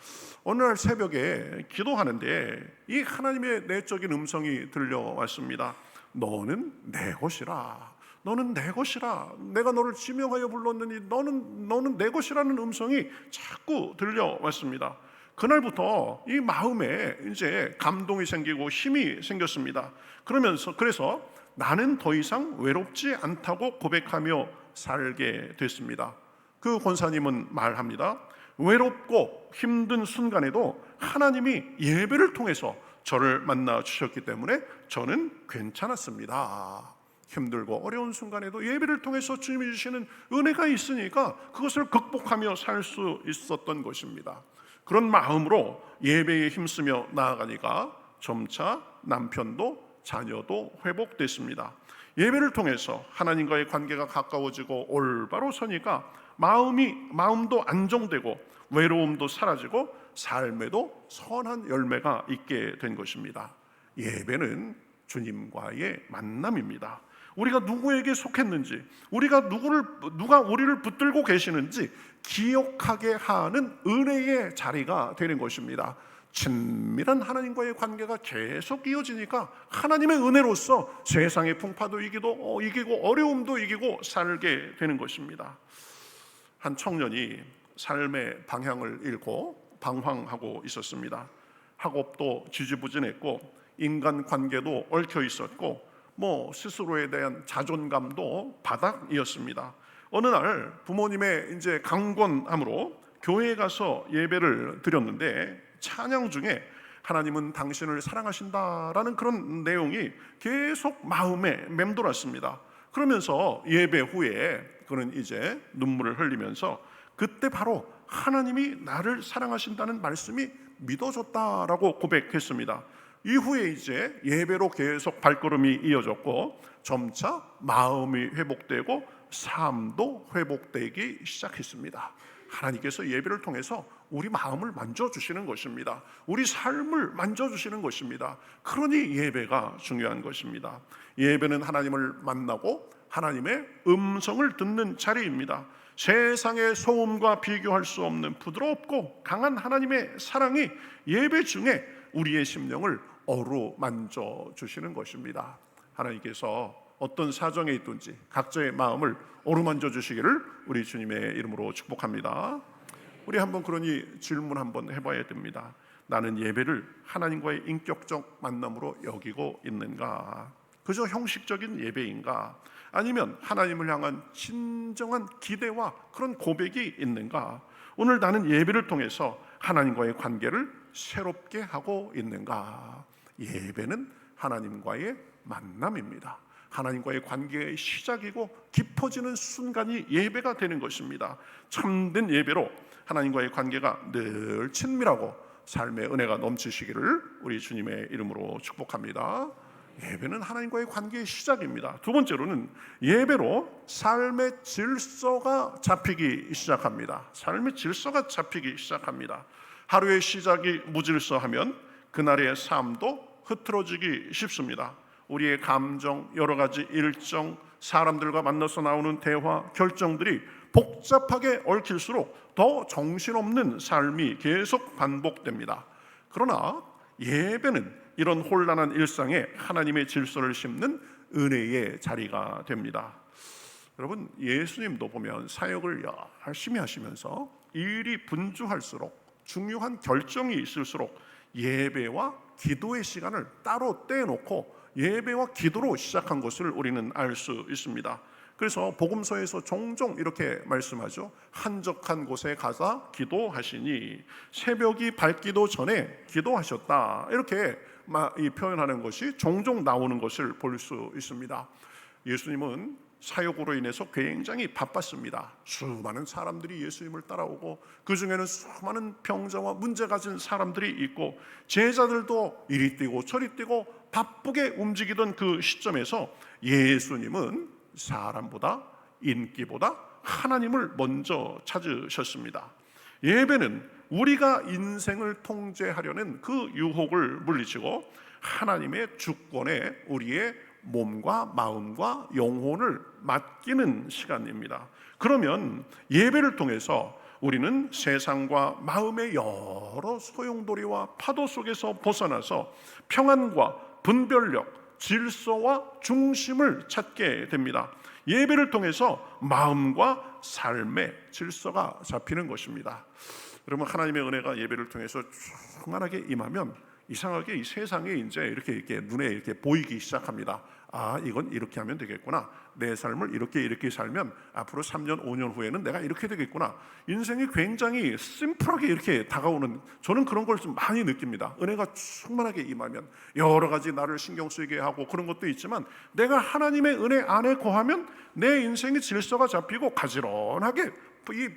어느 날 새벽에 기도하는데 이 하나님의 내적인 음성이 들려왔습니다. 너는 내 것이라. 너는 내 것이라. 내가 너를 지명하여 불렀느니 너는 내 것이라는 음성이 자꾸 들려왔습니다. 그날부터 이 마음에 이제 감동이 생기고 힘이 생겼습니다. 그래서 나는 더 이상 외롭지 않다고 고백하며 살게 됐습니다. 그 권사님은 말합니다. 외롭고 힘든 순간에도 하나님이 예배를 통해서 저를 만나 주셨기 때문에 저는 괜찮았습니다. 힘들고 어려운 순간에도 예배를 통해서 주님이 주시는 은혜가 있으니까 그것을 극복하며 살 수 있었던 것입니다. 그런 마음으로 예배에 힘쓰며 나아가니까 점차 남편도 자녀도 회복됐습니다. 예배를 통해서 하나님과의 관계가 가까워지고 올바로 서니까 마음도 안정되고 외로움도 사라지고 삶에도 선한 열매가 있게 된 것입니다. 예배는 주님과의 만남입니다. 우리가 누구에게 속했는지, 누가 우리를 붙들고 계시는지 기억하게 하는 은혜의 자리가 되는 것입니다. 친밀한 하나님과의 관계가 계속 이어지니까 하나님의 은혜로서 세상의 풍파도 이기고 어려움도 이기고 살게 되는 것입니다. 한 청년이 삶의 방향을 잃고 방황하고 있었습니다. 학업도 지지부진했고 인간관계도 얽혀 있었고 스스로에 대한 자존감도 바닥이었습니다. 어느 날 부모님의 이제 강권함으로 교회에 가서 예배를 드렸는데 찬양 중에 하나님은 당신을 사랑하신다라는 그런 내용이 계속 마음에 맴돌았습니다. 그러면서 예배 후에 그는 이제 눈물을 흘리면서 그때 바로 하나님이 나를 사랑하신다는 말씀이 믿어졌다라고 고백했습니다. 이후에 이제 예배로 계속 발걸음이 이어졌고 점차 마음이 회복되고 삶도 회복되기 시작했습니다. 하나님께서 예배를 통해서 우리 마음을 만져주시는 것입니다. 우리 삶을 만져주시는 것입니다. 그러니 예배가 중요한 것입니다. 예배는 하나님을 만나고 하나님의 음성을 듣는 자리입니다. 세상의 소음과 비교할 수 없는 부드럽고 강한 하나님의 사랑이 예배 중에 우리의 심령을 어루만져 주시는 것입니다. 하나님께서 어떤 사정에 있든지 각자의 마음을 어루만져 주시기를 우리 주님의 이름으로 축복합니다. 우리 한번 그러니 질문 한번 해봐야 됩니다. 나는 예배를 하나님과의 인격적 만남으로 여기고 있는가? 그저 형식적인 예배인가? 아니면 하나님을 향한 진정한 기대와 그런 고백이 있는가? 오늘 나는 예배를 통해서 하나님과의 관계를 새롭게 하고 있는가? 예배는 하나님과의 만남입니다. 하나님과의 관계의 시작이고 깊어지는 순간이 예배가 되는 것입니다. 참된 예배로 하나님과의 관계가 늘 친밀하고 삶의 은혜가 넘치시기를 우리 주님의 이름으로 축복합니다. 예배는 하나님과의 관계의 시작입니다. 두 번째로는 예배로 삶의 질서가 잡히기 시작합니다. 삶의 질서가 잡히기 시작합니다. 하루의 시작이 무질서하면 그날의 삶도 흐트러지기 쉽습니다. 우리의 감정, 여러 가지 일정, 사람들과 만나서 나오는 대화, 결정들이 복잡하게 얽힐수록 더 정신없는 삶이 계속 반복됩니다. 그러나 예배는 이런 혼란한 일상에 하나님의 질서를 심는 은혜의 자리가 됩니다. 여러분, 예수님도 보면 사역을 열심히 하시면서 일이 분주할수록, 중요한 결정이 있을수록 예배와 기도의 시간을 따로 떼놓고 예배와 기도로 시작한 것을 우리는 알 수 있습니다. 그래서 복음서에서 종종 이렇게 말씀하죠. 한적한 곳에 가서 기도하시니 새벽이 밝기도 전에 기도하셨다. 이렇게 표현하는 것이 종종 나오는 것을 볼 수 있습니다. 예수님은 사역으로 인해서 굉장히 바빴습니다. 수많은 사람들이 예수님을 따라오고 그 중에는 수많은 병자와 문제 가진 사람들이 있고 제자들도 이리 뛰고 저리 뛰고 바쁘게 움직이던 그 시점에서 예수님은 사람보다 인기보다 하나님을 먼저 찾으셨습니다. 예배는 우리가 인생을 통제하려는 그 유혹을 물리치고 하나님의 주권에 우리의 몸과 마음과 영혼을 맡기는 시간입니다. 그러면 예배를 통해서 우리는 세상과 마음의 여러 소용돌이와 파도 속에서 벗어나서 평안과 분별력, 질서와 중심을 찾게 됩니다. 예배를 통해서 마음과 삶의 질서가 잡히는 것입니다. 여러분, 하나님의 은혜가 예배를 통해서 충만하게 임하면 이상하게 이 세상에 이제 이렇게 눈에 이렇게 보이기 시작합니다. 아, 이건 이렇게 하면 되겠구나. 내 삶을 이렇게 살면 앞으로 3년, 5년 후에는 내가 이렇게 되겠구나. 인생이 굉장히 심플하게 이렇게 다가오는, 저는 그런 걸 좀 많이 느낍니다. 은혜가 충만하게 임하면 여러 가지 나를 신경 쓰게 하고 그런 것도 있지만 내가 하나님의 은혜 안에 거하면 내 인생의 질서가 잡히고 가지런하게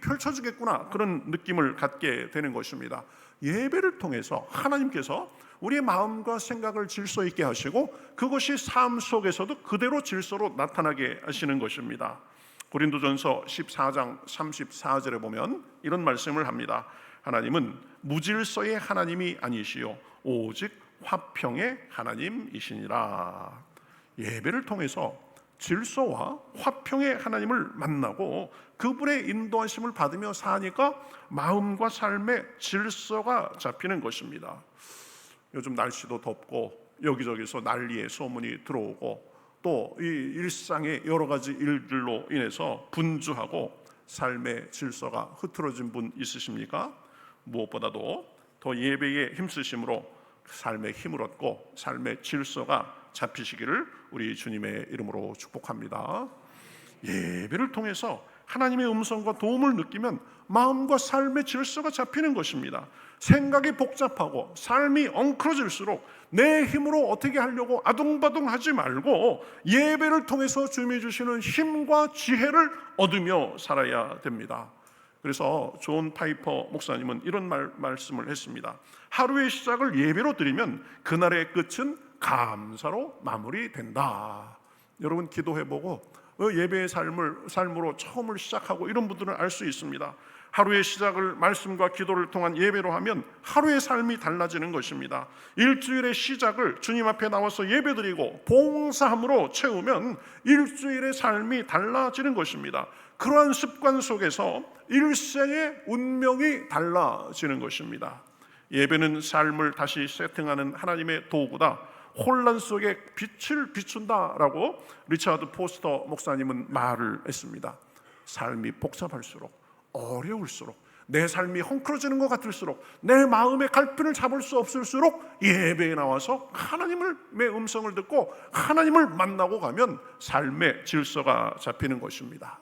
펼쳐지겠구나, 그런 느낌을 갖게 되는 것입니다. 예배를 통해서 하나님께서 우리의 마음과 생각을 질서 있게 하시고 그것이 삶 속에서도 그대로 질서로 나타나게 하시는 것입니다. 고린도전서 14장 34절에 보면 이런 말씀을 합니다. 하나님은 무질서의 하나님이 아니시요 오직 화평의 하나님이시니라. 예배를 통해서 질서와 화평의 하나님을 만나고 그분의 인도하심을 받으며 사니까 마음과 삶의 질서가 잡히는 것입니다. 요즘 날씨도 덥고 여기저기서 난리의 소문이 들어오고 또 이 일상의 여러 가지 일들로 인해서 분주하고 삶의 질서가 흐트러진 분 있으십니까? 무엇보다도 더 예배에 힘쓰심으로 삶의 힘을 얻고 삶의 질서가 잡히시기를 우리 주님의 이름으로 축복합니다. 예배를 통해서 하나님의 음성과 도움을 느끼면 마음과 삶의 질서가 잡히는 것입니다. 생각이 복잡하고 삶이 엉클어질수록 내 힘으로 어떻게 하려고 아둥바둥하지 말고 예배를 통해서 주님이 주시는 힘과 지혜를 얻으며 살아야 됩니다. 그래서 존 파이퍼 목사님은 이런 말씀을 했습니다. 하루의 시작을 예배로 드리면 그날의 끝은 감사로 마무리된다. 여러분, 기도해보고 예배의 삶으로 처음을 시작하고 이런 분들은 알 수 있습니다. 하루의 시작을 말씀과 기도를 통한 예배로 하면 하루의 삶이 달라지는 것입니다. 일주일의 시작을 주님 앞에 나와서 예배드리고 봉사함으로 채우면 일주일의 삶이 달라지는 것입니다. 그러한 습관 속에서 일생의 운명이 달라지는 것입니다. 예배는 삶을 다시 세팅하는 하나님의 도구다. 혼란 속에 빛을 비춘다라고 리차드 포스터 목사님은 말을 했습니다. 삶이 복잡할수록, 어려울수록, 내 삶이 헝클어지는 것 같을수록, 내 마음의 갈피를 잡을 수 없을수록 예배에 나와서 하나님의 음성을 듣고 하나님을 만나고 가면 삶의 질서가 잡히는 것입니다.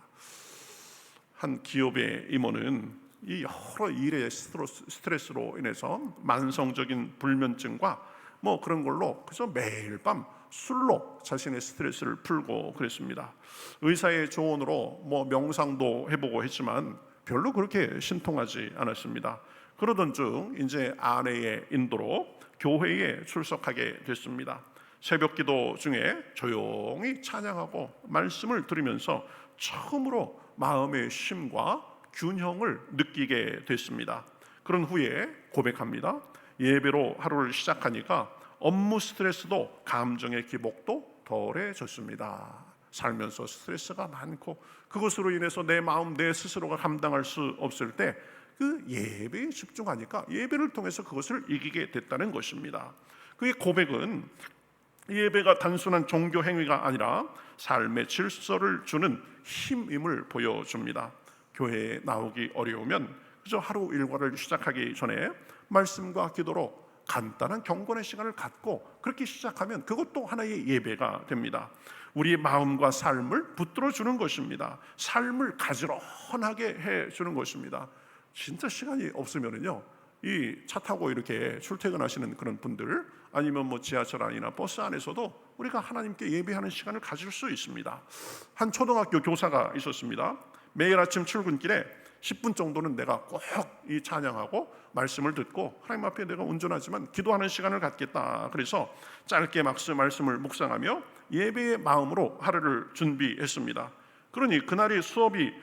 한 기업의 임원은 이 여러 일의 스트레스로 인해서 만성적인 불면증과 그런 걸로 그래서 매일 밤 술로 자신의 스트레스를 풀고 그랬습니다. 의사의 조언으로 명상도 해보고 했지만 별로 그렇게 신통하지 않았습니다. 그러던 중 이제 아내의 인도로 교회에 출석하게 됐습니다. 새벽기도 중에 조용히 찬양하고 말씀을 들으면서 처음으로 마음의 쉼과 균형을 느끼게 됐습니다. 그런 후에 고백합니다. 예배로 하루를 시작하니까 업무 스트레스도 감정의 기복도 덜해졌습니다. 살면서 스트레스가 많고 그것으로 인해서 내 마음 내 스스로가 감당할 수 없을 때 그 예배에 집중하니까 예배를 통해서 그것을 이기게 됐다는 것입니다. 그의 고백은 예배가 단순한 종교 행위가 아니라 삶의 질서를 주는 힘임을 보여줍니다. 교회에 나오기 어려우면 그저 하루 일과를 시작하기 전에 말씀과 기도로 간단한 경건의 시간을 갖고 그렇게 시작하면 그것도 하나의 예배가 됩니다. 우리의 마음과 삶을 붙들어 주는 것입니다. 삶을 가지런하게 해 주는 것입니다. 진짜 시간이 없으면은요, 이 차 타고 이렇게 출퇴근하시는 그런 분들, 아니면 뭐 지하철 안이나 버스 안에서도 우리가 하나님께 예배하는 시간을 가질 수 있습니다. 한 초등학교 교사가 있었습니다. 매일 아침 출근길에 10분 정도는 내가 꼭 이 찬양하고 말씀을 듣고 하나님 앞에 내가 온전하지만 기도하는 시간을 갖겠다. 그래서 짧게 말씀을 묵상하며 예배의 마음으로 하루를 준비했습니다. 그러니 그날이 수업이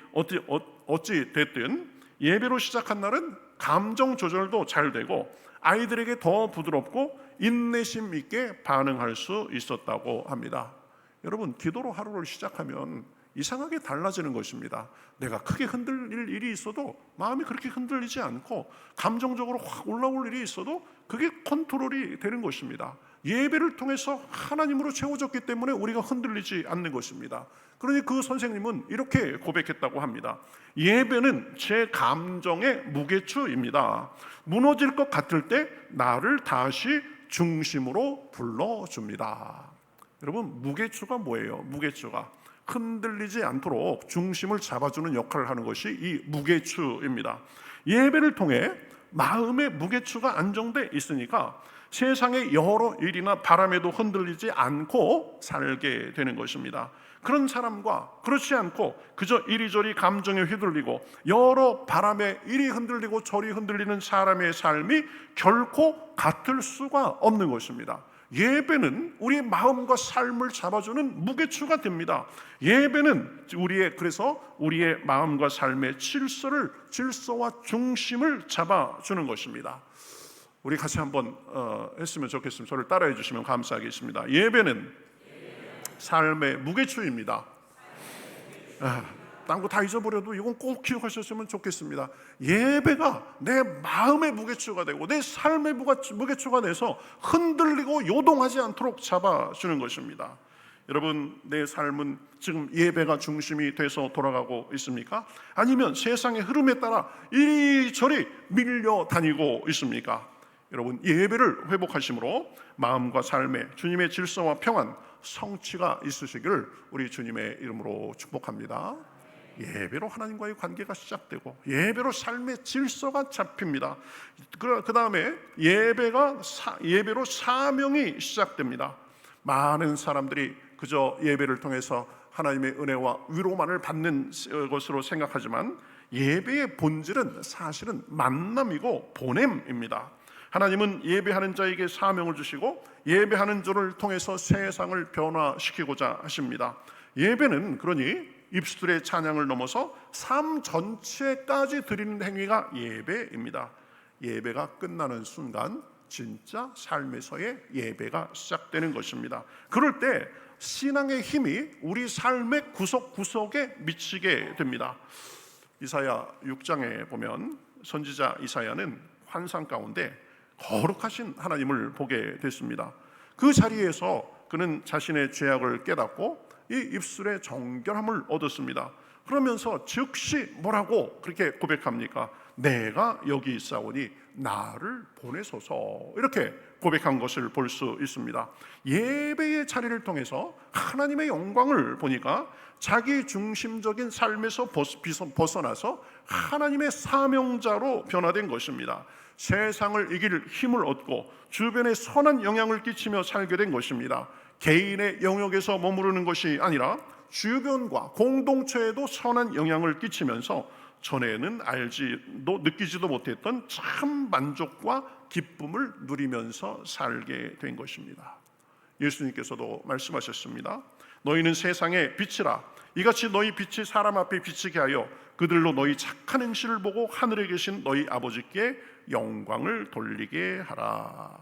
어찌 됐든 예배로 시작한 날은 감정 조절도 잘 되고 아이들에게 더 부드럽고 인내심 있게 반응할 수 있었다고 합니다. 여러분, 기도로 하루를 시작하면 이상하게 달라지는 것입니다. 내가 크게 흔들릴 일이 있어도 마음이 그렇게 흔들리지 않고 감정적으로 확 올라올 일이 있어도 그게 컨트롤이 되는 것입니다. 예배를 통해서 하나님으로 채워졌기 때문에 우리가 흔들리지 않는 것입니다. 그러니 그 선생님은 이렇게 고백했다고 합니다. 예배는 제 감정의 무게추입니다. 무너질 것 같을 때 나를 다시 중심으로 불러줍니다. 여러분, 무게추가 뭐예요? 무게추가 흔들리지 않도록 중심을 잡아주는 역할을 하는 것이 이 무게추입니다. 예배를 통해 마음의 무게추가 안정돼 있으니까 세상의 여러 일이나 바람에도 흔들리지 않고 살게 되는 것입니다. 그런 사람과 그렇지 않고 그저 이리저리 감정에 휘둘리고 여러 바람에 이리 흔들리고 저리 흔들리는 사람의 삶이 결코 같을 수가 없는 것입니다. 예배는 우리의 마음과 삶을 잡아주는 무게추가 됩니다. 예배는 그래서 우리의 마음과 삶의 질서와 중심을 잡아주는 것입니다. 우리 같이 한번 했으면 좋겠습니다. 저를 따라해 주시면 감사하겠습니다. 예배는 삶의 무게추입니다. 딴 거 다 잊어버려도 이건 꼭 기억하셨으면 좋겠습니다. 예배가 내 마음의 무게추가 되고 내 삶의 무게추가 돼서 흔들리고 요동하지 않도록 잡아주는 것입니다. 여러분, 내 삶은 지금 예배가 중심이 돼서 돌아가고 있습니까? 아니면 세상의 흐름에 따라 이리저리 밀려다니고 있습니까? 여러분, 예배를 회복하심으로 마음과 삶에 주님의 질서와 평안, 성취가 있으시기를 우리 주님의 이름으로 축복합니다. 예배로 하나님과의 관계가 시작되고 예배로 삶의 질서가 잡힙니다. 그 다음에 예배로 사명이 시작됩니다. 많은 사람들이 그저 예배를 통해서 하나님의 은혜와 위로만을 받는 것으로 생각하지만 예배의 본질은 사실은 만남이고 보냄입니다. 하나님은 예배하는 자에게 사명을 주시고 예배하는 자를 통해서 세상을 변화시키고자 하십니다. 예배는 그러니 입술의 찬양을 넘어서 삶 전체까지 드리는 행위가 예배입니다. 예배가 끝나는 순간 진짜 삶에서의 예배가 시작되는 것입니다. 그럴 때 신앙의 힘이 우리 삶의 구석구석에 미치게 됩니다. 이사야 6장에 보면 선지자 이사야는 환상 가운데 거룩하신 하나님을 보게 됐습니다. 그 자리에서 그는 자신의 죄악을 깨닫고 이 입술의 정결함을 얻었습니다. 그러면서 즉시 뭐라고 그렇게 고백합니까? 내가 여기 있사오니 나를 보내소서, 이렇게 고백한 것을 볼 수 있습니다. 예배의 자리를 통해서 하나님의 영광을 보니까 자기 중심적인 삶에서 벗어나서 하나님의 사명자로 변화된 것입니다. 세상을 이길 힘을 얻고 주변에 선한 영향을 끼치며 살게 된 것입니다. 개인의 영역에서 머무르는 것이 아니라 주변과 공동체에도 선한 영향을 끼치면서 전에는 느끼지도 못했던 참 만족과 기쁨을 누리면서 살게 된 것입니다. 예수님께서도 말씀하셨습니다. 너희는 세상의 빛이라. 이같이 너희 빛이 사람 앞에 비치게 하여 그들로 너희 착한 행실을 보고 하늘에 계신 너희 아버지께 영광을 돌리게 하라.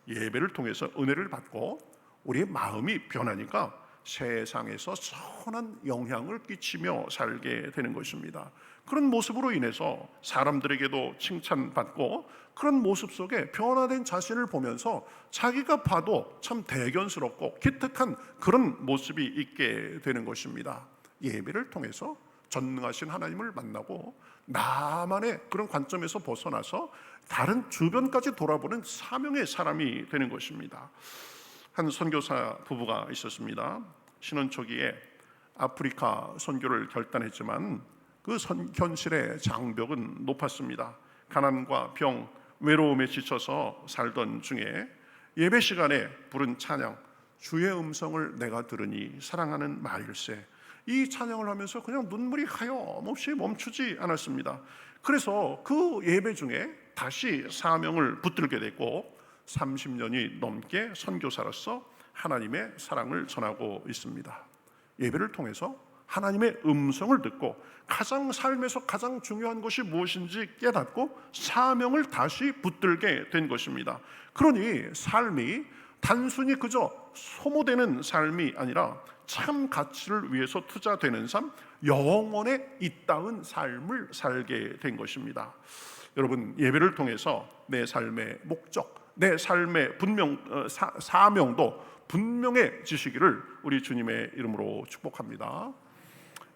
예배를 통해서 은혜를 받고 우리의 마음이 변하니까 세상에서 선한 영향을 끼치며 살게 되는 것입니다. 그런 모습으로 인해서 사람들에게도 칭찬받고, 그런 모습 속에 변화된 자신을 보면서 자기가 봐도 참 대견스럽고 기특한 그런 모습이 있게 되는 것입니다. 예배를 통해서 전능하신 하나님을 만나고 나만의 그런 관점에서 벗어나서 다른 주변까지 돌아보는 사명의 사람이 되는 것입니다. 한 선교사 부부가 있었습니다. 신혼 초기에 아프리카 선교를 결단했지만 그 현실의 장벽은 높았습니다. 가난과 병, 외로움에 지쳐서 살던 중에 예배 시간에 부른 찬양, 주의 음성을 내가 들으니 사랑하는 마일세, 이 찬양을 하면서 그냥 눈물이 하염없이 멈추지 않았습니다. 그래서 그 예배 중에 다시 사명을 붙들게 됐고 30년이 넘게 선교사로서 하나님의 사랑을 전하고 있습니다. 예배를 통해서 하나님의 음성을 듣고 가장 삶에서 가장 중요한 것이 무엇인지 깨닫고 사명을 다시 붙들게 된 것입니다. 그러니 삶이 단순히 그저 소모되는 삶이 아니라 참 가치를 위해서 투자되는 삶, 영원에 잇닿은 삶을 살게 된 것입니다. 여러분, 예배를 통해서 내 삶의 목적, 내 삶의 사명도 분명해지시기를 우리 주님의 이름으로 축복합니다.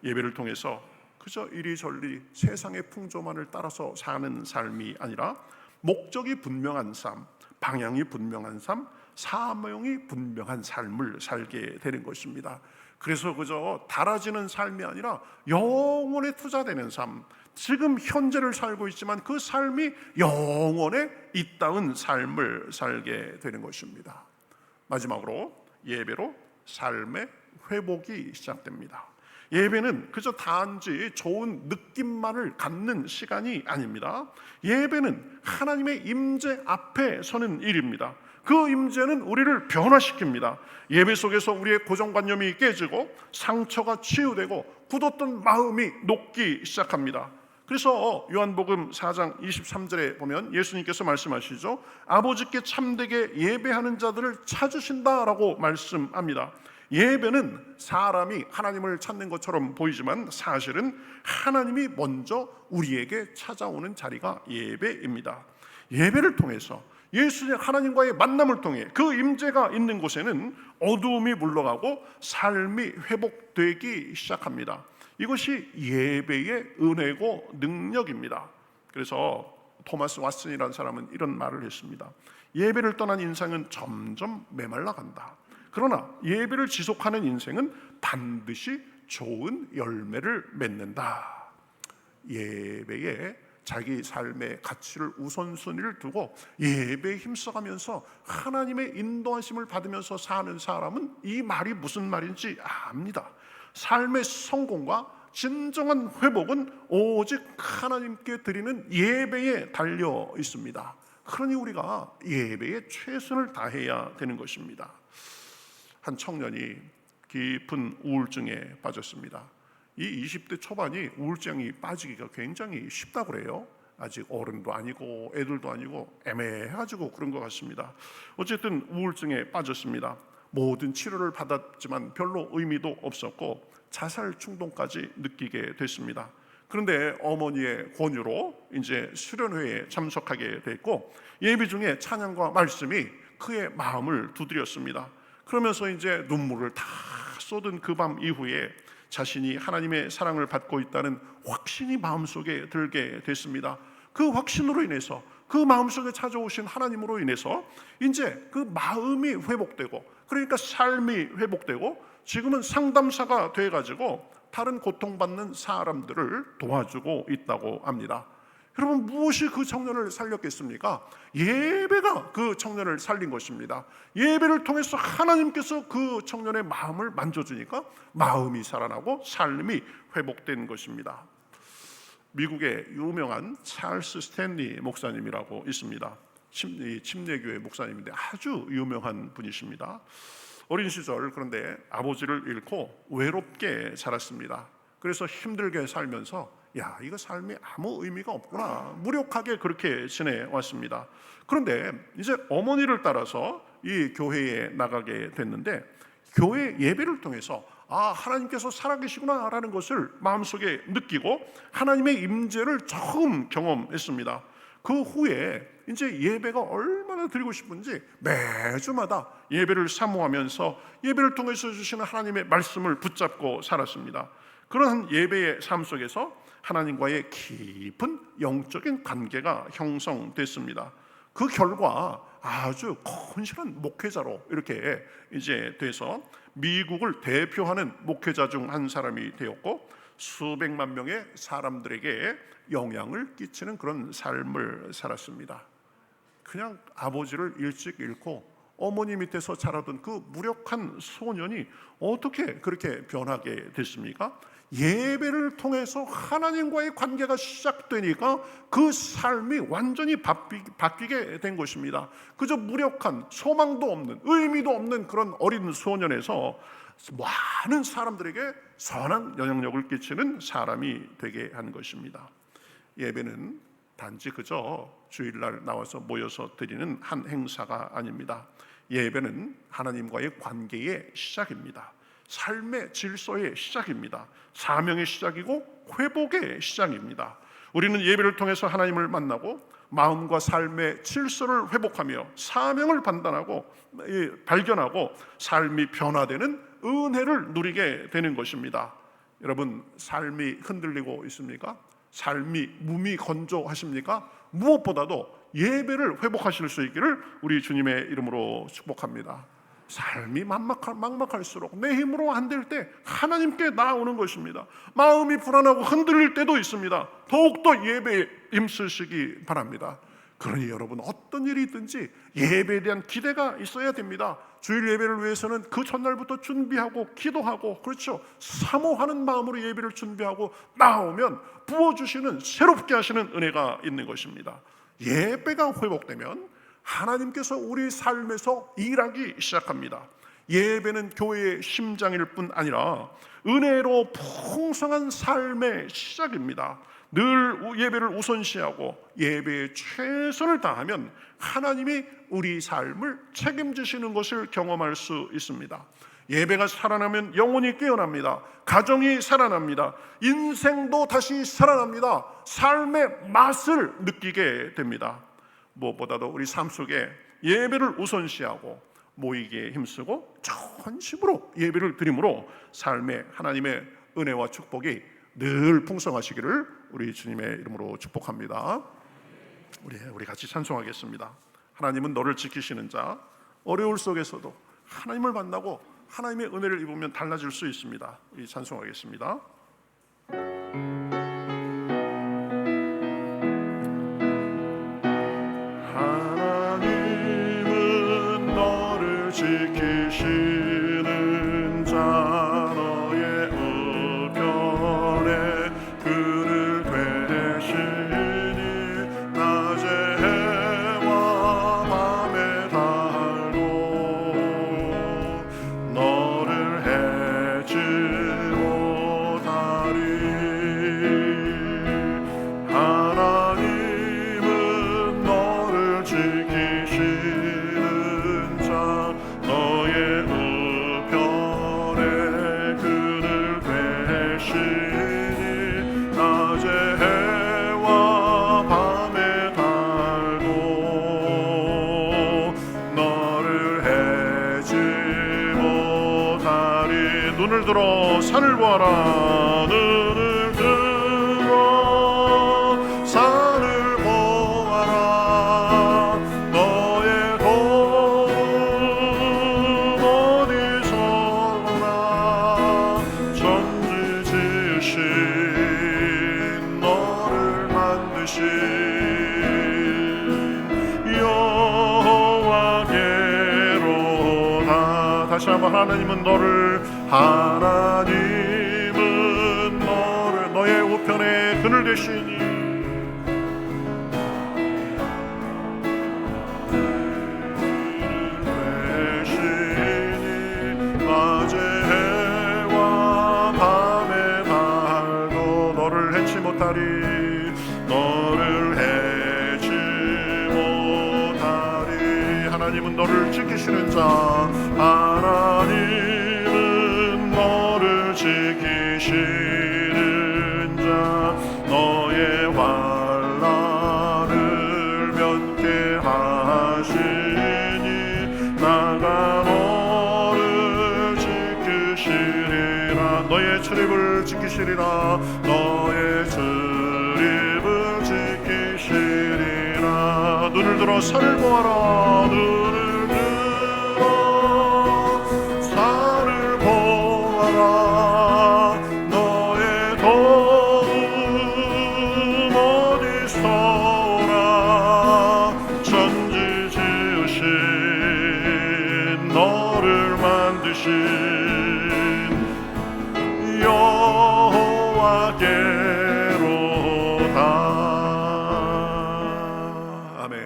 예배를 통해서 그저 이리저리 세상의 풍조만을 따라서 사는 삶이 아니라 목적이 분명한 삶, 방향이 분명한 삶, 사명이 분명한 삶을 살게 되는 것입니다. 그래서 그저 달아지는 삶이 아니라 영원에 투자되는 삶, 지금 현재를 살고 있지만 그 삶이 영원에 잇닿은 삶을 살게 되는 것입니다. 마지막으로 예배로 삶의 회복이 시작됩니다. 예배는 그저 단지 좋은 느낌만을 갖는 시간이 아닙니다. 예배는 하나님의 임재 앞에 서는 일입니다. 그 임재는 우리를 변화시킵니다. 예배 속에서 우리의 고정관념이 깨지고 상처가 치유되고 굳었던 마음이 녹기 시작합니다. 그래서 요한복음 4장 23절에 보면 예수님께서 말씀하시죠. 아버지께 참되게 예배하는 자들을 찾으신다라고 말씀합니다. 예배는 사람이 하나님을 찾는 것처럼 보이지만 사실은 하나님이 먼저 우리에게 찾아오는 자리가 예배입니다. 예배를 통해서 예수님 하나님과의 만남을 통해 그 임재가 있는 곳에는 어두움이 물러가고 삶이 회복되기 시작합니다. 이것이 예배의 은혜고 능력입니다. 그래서 토마스 왓슨이라는 사람은 이런 말을 했습니다. 예배를 떠난 인생은 점점 메말라간다. 그러나 예배를 지속하는 인생은 반드시 좋은 열매를 맺는다. 예배에 자기 삶의 가치를 우선순위를 두고 예배에 힘써가면서 하나님의 인도하심을 받으면서 사는 사람은 이 말이 무슨 말인지 압니다. 삶의 성공과 진정한 회복은 오직 하나님께 드리는 예배에 달려 있습니다. 그러니 우리가 예배에 최선을 다해야 되는 것입니다. 한 청년이 깊은 우울증에 빠졌습니다. 이 20대 초반이 우울증이 빠지기가 굉장히 쉽다고 그래요. 아직 어른도 아니고 애들도 아니고 애매해가지고 그런 것 같습니다. 어쨌든 우울증에 빠졌습니다. 모든 치료를 받았지만 별로 의미도 없었고 자살 충동까지 느끼게 됐습니다. 그런데 어머니의 권유로 이제 수련회에 참석하게 됐고 예배 중에 찬양과 말씀이 그의 마음을 두드렸습니다. 그러면서 이제 눈물을 다 쏟은 그 밤 이후에 자신이 하나님의 사랑을 받고 있다는 확신이 마음속에 들게 됐습니다. 그 확신으로 인해서 그 마음속에 찾아오신 하나님으로 인해서 이제 그 마음이 회복되고 그러니까 삶이 회복되고 지금은 상담사가 돼가지고 다른 고통받는 사람들을 도와주고 있다고 합니다. 여러분, 무엇이 그 청년을 살렸겠습니까? 예배가 그 청년을 살린 것입니다. 예배를 통해서 하나님께서 그 청년의 마음을 만져주니까 마음이 살아나고 삶이 회복된 것입니다. 미국의 유명한 찰스 스탠리 목사님이라고 있습니다. 침례교회 목사님인데 아주 유명한 분이십니다. 어린 시절 그런데 아버지를 잃고 외롭게 자랐습니다. 그래서 힘들게 살면서 야, 이거 삶이 아무 의미가 없구나, 무력하게 그렇게 지내왔습니다. 그런데 이제 어머니를 따라서 이 교회에 나가게 됐는데 교회 예배를 통해서 하나님께서 살아계시구나 라는 것을 마음속에 느끼고 하나님의 임재를 처음 경험했습니다. 그 후에 이제 예배가 얼마나 드리고 싶은지 매주마다 예배를 사모하면서 예배를 통해서 주시는 하나님의 말씀을 붙잡고 살았습니다. 그런 예배의 삶 속에서 하나님과의 깊은 영적인 관계가 형성됐습니다. 그 결과 아주 건실한 목회자로 이렇게 이제 돼서 미국을 대표하는 목회자 중 한 사람이 되었고 수백만 명의 사람들에게 영향을 끼치는 그런 삶을 살았습니다. 그냥 아버지를 일찍 잃고 어머니 밑에서 자라던 그 무력한 소년이 어떻게 그렇게 변하게 됐습니까? 예배를 통해서 하나님과의 관계가 시작되니까 그 삶이 완전히 바뀌게 된 것입니다. 그저 무력한, 소망도 없는, 의미도 없는 그런 어린 소년에서 많은 사람들에게 선한 영향력을 끼치는 사람이 되게 한 것입니다. 예배는 단지 그저 주일날 나와서 모여서 드리는 한 행사가 아닙니다. 예배는 하나님과의 관계의 시작입니다. 삶의 질서의 시작입니다. 사명의 시작이고 회복의 시작입니다. 우리는 예배를 통해서 하나님을 만나고 마음과 삶의 질서를 회복하며 사명을 발견하고 삶이 변화되는 은혜를 누리게 되는 것입니다. 여러분, 삶이 흔들리고 있습니까? 삶이 무미건조하십니까? 무엇보다도 예배를 회복하실 수 있기를 우리 주님의 이름으로 축복합니다. 삶이 막막할수록 내 힘으로 안 될 때 하나님께 나아오는 것입니다. 마음이 불안하고 흔들릴 때도 있습니다. 더욱더 예배에 힘쓰시기 바랍니다. 그러니 여러분, 어떤 일이 있든지 예배에 대한 기대가 있어야 됩니다. 주일 예배를 위해서는 그 전날부터 준비하고 기도하고, 그렇죠, 사모하는 마음으로 예배를 준비하고 나오면 부어주시는, 새롭게 하시는 은혜가 있는 것입니다. 예배가 회복되면 하나님께서 우리 삶에서 일하기 시작합니다. 예배는 교회의 심장일 뿐 아니라 은혜로 풍성한 삶의 시작입니다. 늘 예배를 우선시하고 예배에 최선을 다하면 하나님이 우리 삶을 책임지시는 것을 경험할 수 있습니다. 예배가 살아나면 영혼이 깨어납니다. 가정이 살아납니다. 인생도 다시 살아납니다. 삶의 맛을 느끼게 됩니다. 무엇보다도 우리 삶 속에 예배를 우선시하고 모이기에 힘쓰고 전심으로 예배를 드림으로 삶에 하나님의 은혜와 축복이 늘 풍성하시기를 우리 주님의 이름으로 축복합니다. 우리 같이 찬송하겠습니다. 하나님은 너를 지키시는 자. 어려울 속에서도 하나님을 만나고 하나님의 은혜를 입으면 달라질 수 있습니다. 우리 찬송하겠습니다. 지키시는 자, 너의 우편에 그를 되시니 낮에 해와 밤에 달고 너를 해치 못하리. 하나님은 너를 지키시는 자, 너의 우편에 그를 되시니 낮에 해와 밤에 달고 너를 해지 못하리. 눈을 들어 산을 보아라. 눈을 들어 산을 보아라. 너의 도움 어디서나. 천지 지으신 너를 만드신 여호와께로다. 다시 한번, 하나님은 너의 우편에 그늘 되시니 못하리 너를 해치 못하리. 하나님은 너를 지키시는 자, 하나님은 너를 지키시는 자, 너의 환난을 면케 하시니 나가 너를 지키시리라. 너의 출입을 지키시리라. 너의 출입을 지키시리라. 눈을 들어 산을 보아라. 눈을 들어 산을 보아라. 너의 도움 어디서라. 천지 지으신 너를 만드신 여호와께로다. 아멘.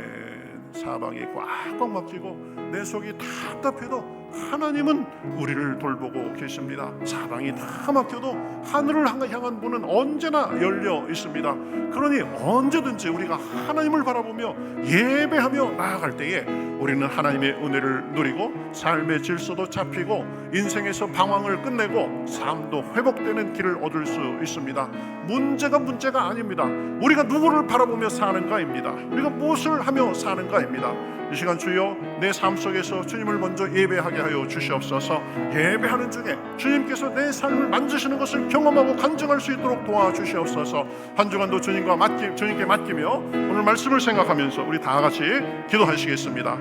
사방이 꽉꽉 막히고 내 속이 답답해도 하나님은 우리를 돌보고 계십니다. 사방이 다 막혀도 하늘을 향한 문은 언제나 열려 있습니다. 그러니 언제든지 우리가 하나님을 바라보며 예배하며 나아갈 때에 우리는 하나님의 은혜를 누리고 삶의 질서도 잡히고 인생에서 방황을 끝내고 삶도 회복되는 길을 얻을 수 있습니다. 문제가 아닙니다. 우리가 누구를 바라보며 사는가입니다. 우리가 무엇을 하며 사는가입니다. 이 시간 주여 내 삶 속에서 주님을 먼저 예배하게 하여 주시옵소서. 예배하는 중에 주님께서 내 삶을 만지시는 것을 경험하고 간증할 수 있도록 도와주시옵소서. 한 주간도 주님께 맡기며 오늘 말씀을 생각하면서 우리 다 같이 기도하시겠습니다.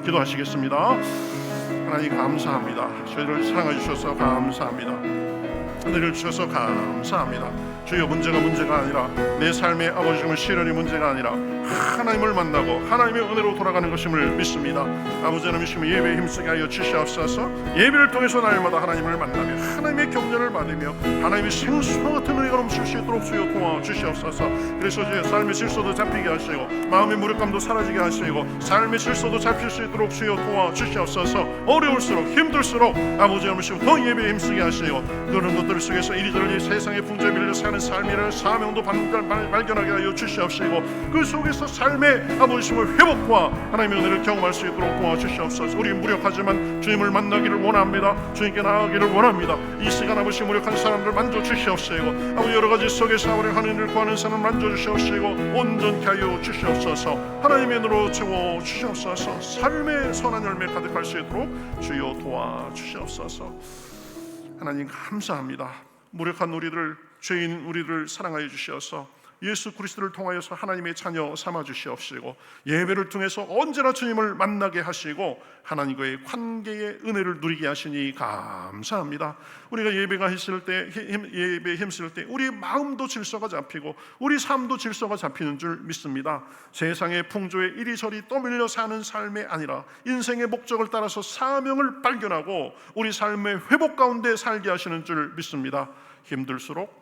하나님 감사합니다. 저희를 사랑해 주셔서 감사합니다. 은혜를 주셔서 감사합니다. 주여 문제가 아니라 내 삶의 아버지임을 시련이 문제가 아니라 하나님을 만나고 하나님의 은혜로 돌아가는 것임을 믿습니다. 아버지 하나님이시면 예배에 힘쓰게 하여 주시옵소서. 예배를 통해서 날마다 하나님을 만나며 하나님의 격려를 받으며 하나님의 생수와 같은 은혜가 넘칠 수 있도록 주여 도와주시옵소서. 그래서 주여 삶의 질서도 잡히게 하시고 마음의 무력감도 사라지게 하시고 삶의 질서도 잡힐 수 있도록 주여 도와주시옵소서. 어려울수록 힘들수록 아버지 하나님이시면 더 예배에 힘쓰게 하시고 그런 것들 속에서 이리저리 세상의 풍조에 밀려 사는 삶이라는 사명도 발견하게 하여 주시옵시고 그 속에서 삶의 아버지심을 회복과 하나님의 은혜를 경험할 수 있도록 도와주시옵소서. 우리 무력하지만 주님을 만나기를 원합니다. 주님께 나아가기를 원합니다. 이 시간 아버지 무력한 사람들 만져주시옵시고 아버지 여러가지 속에서 우리 하나님을 구하는 사람 만져주시옵시고 온전케 하여 주시옵소서. 하나님의 은혜로 채워주시옵소서. 삶의 선한 열매 가득할 수 있도록 주여 도와주시옵소서. 하나님 감사합니다. 무력한 우리들, 죄인 우리를 사랑하여 주시어서 예수 그리스도를 통하여서 하나님의 자녀 삼아 주시옵시고 예배를 통해서 언제나 주님을 만나게 하시고 하나님과의 관계의 은혜를 누리게 하시니 감사합니다. 우리가 예배에 힘쓸 때 우리 마음도 질서가 잡히고 우리 삶도 질서가 잡히는 줄 믿습니다. 세상의 풍조에 이리저리 떠밀려 사는 삶이 아니라 인생의 목적을 따라서 사명을 발견하고 우리 삶의 회복 가운데 살게 하시는 줄 믿습니다. 힘들수록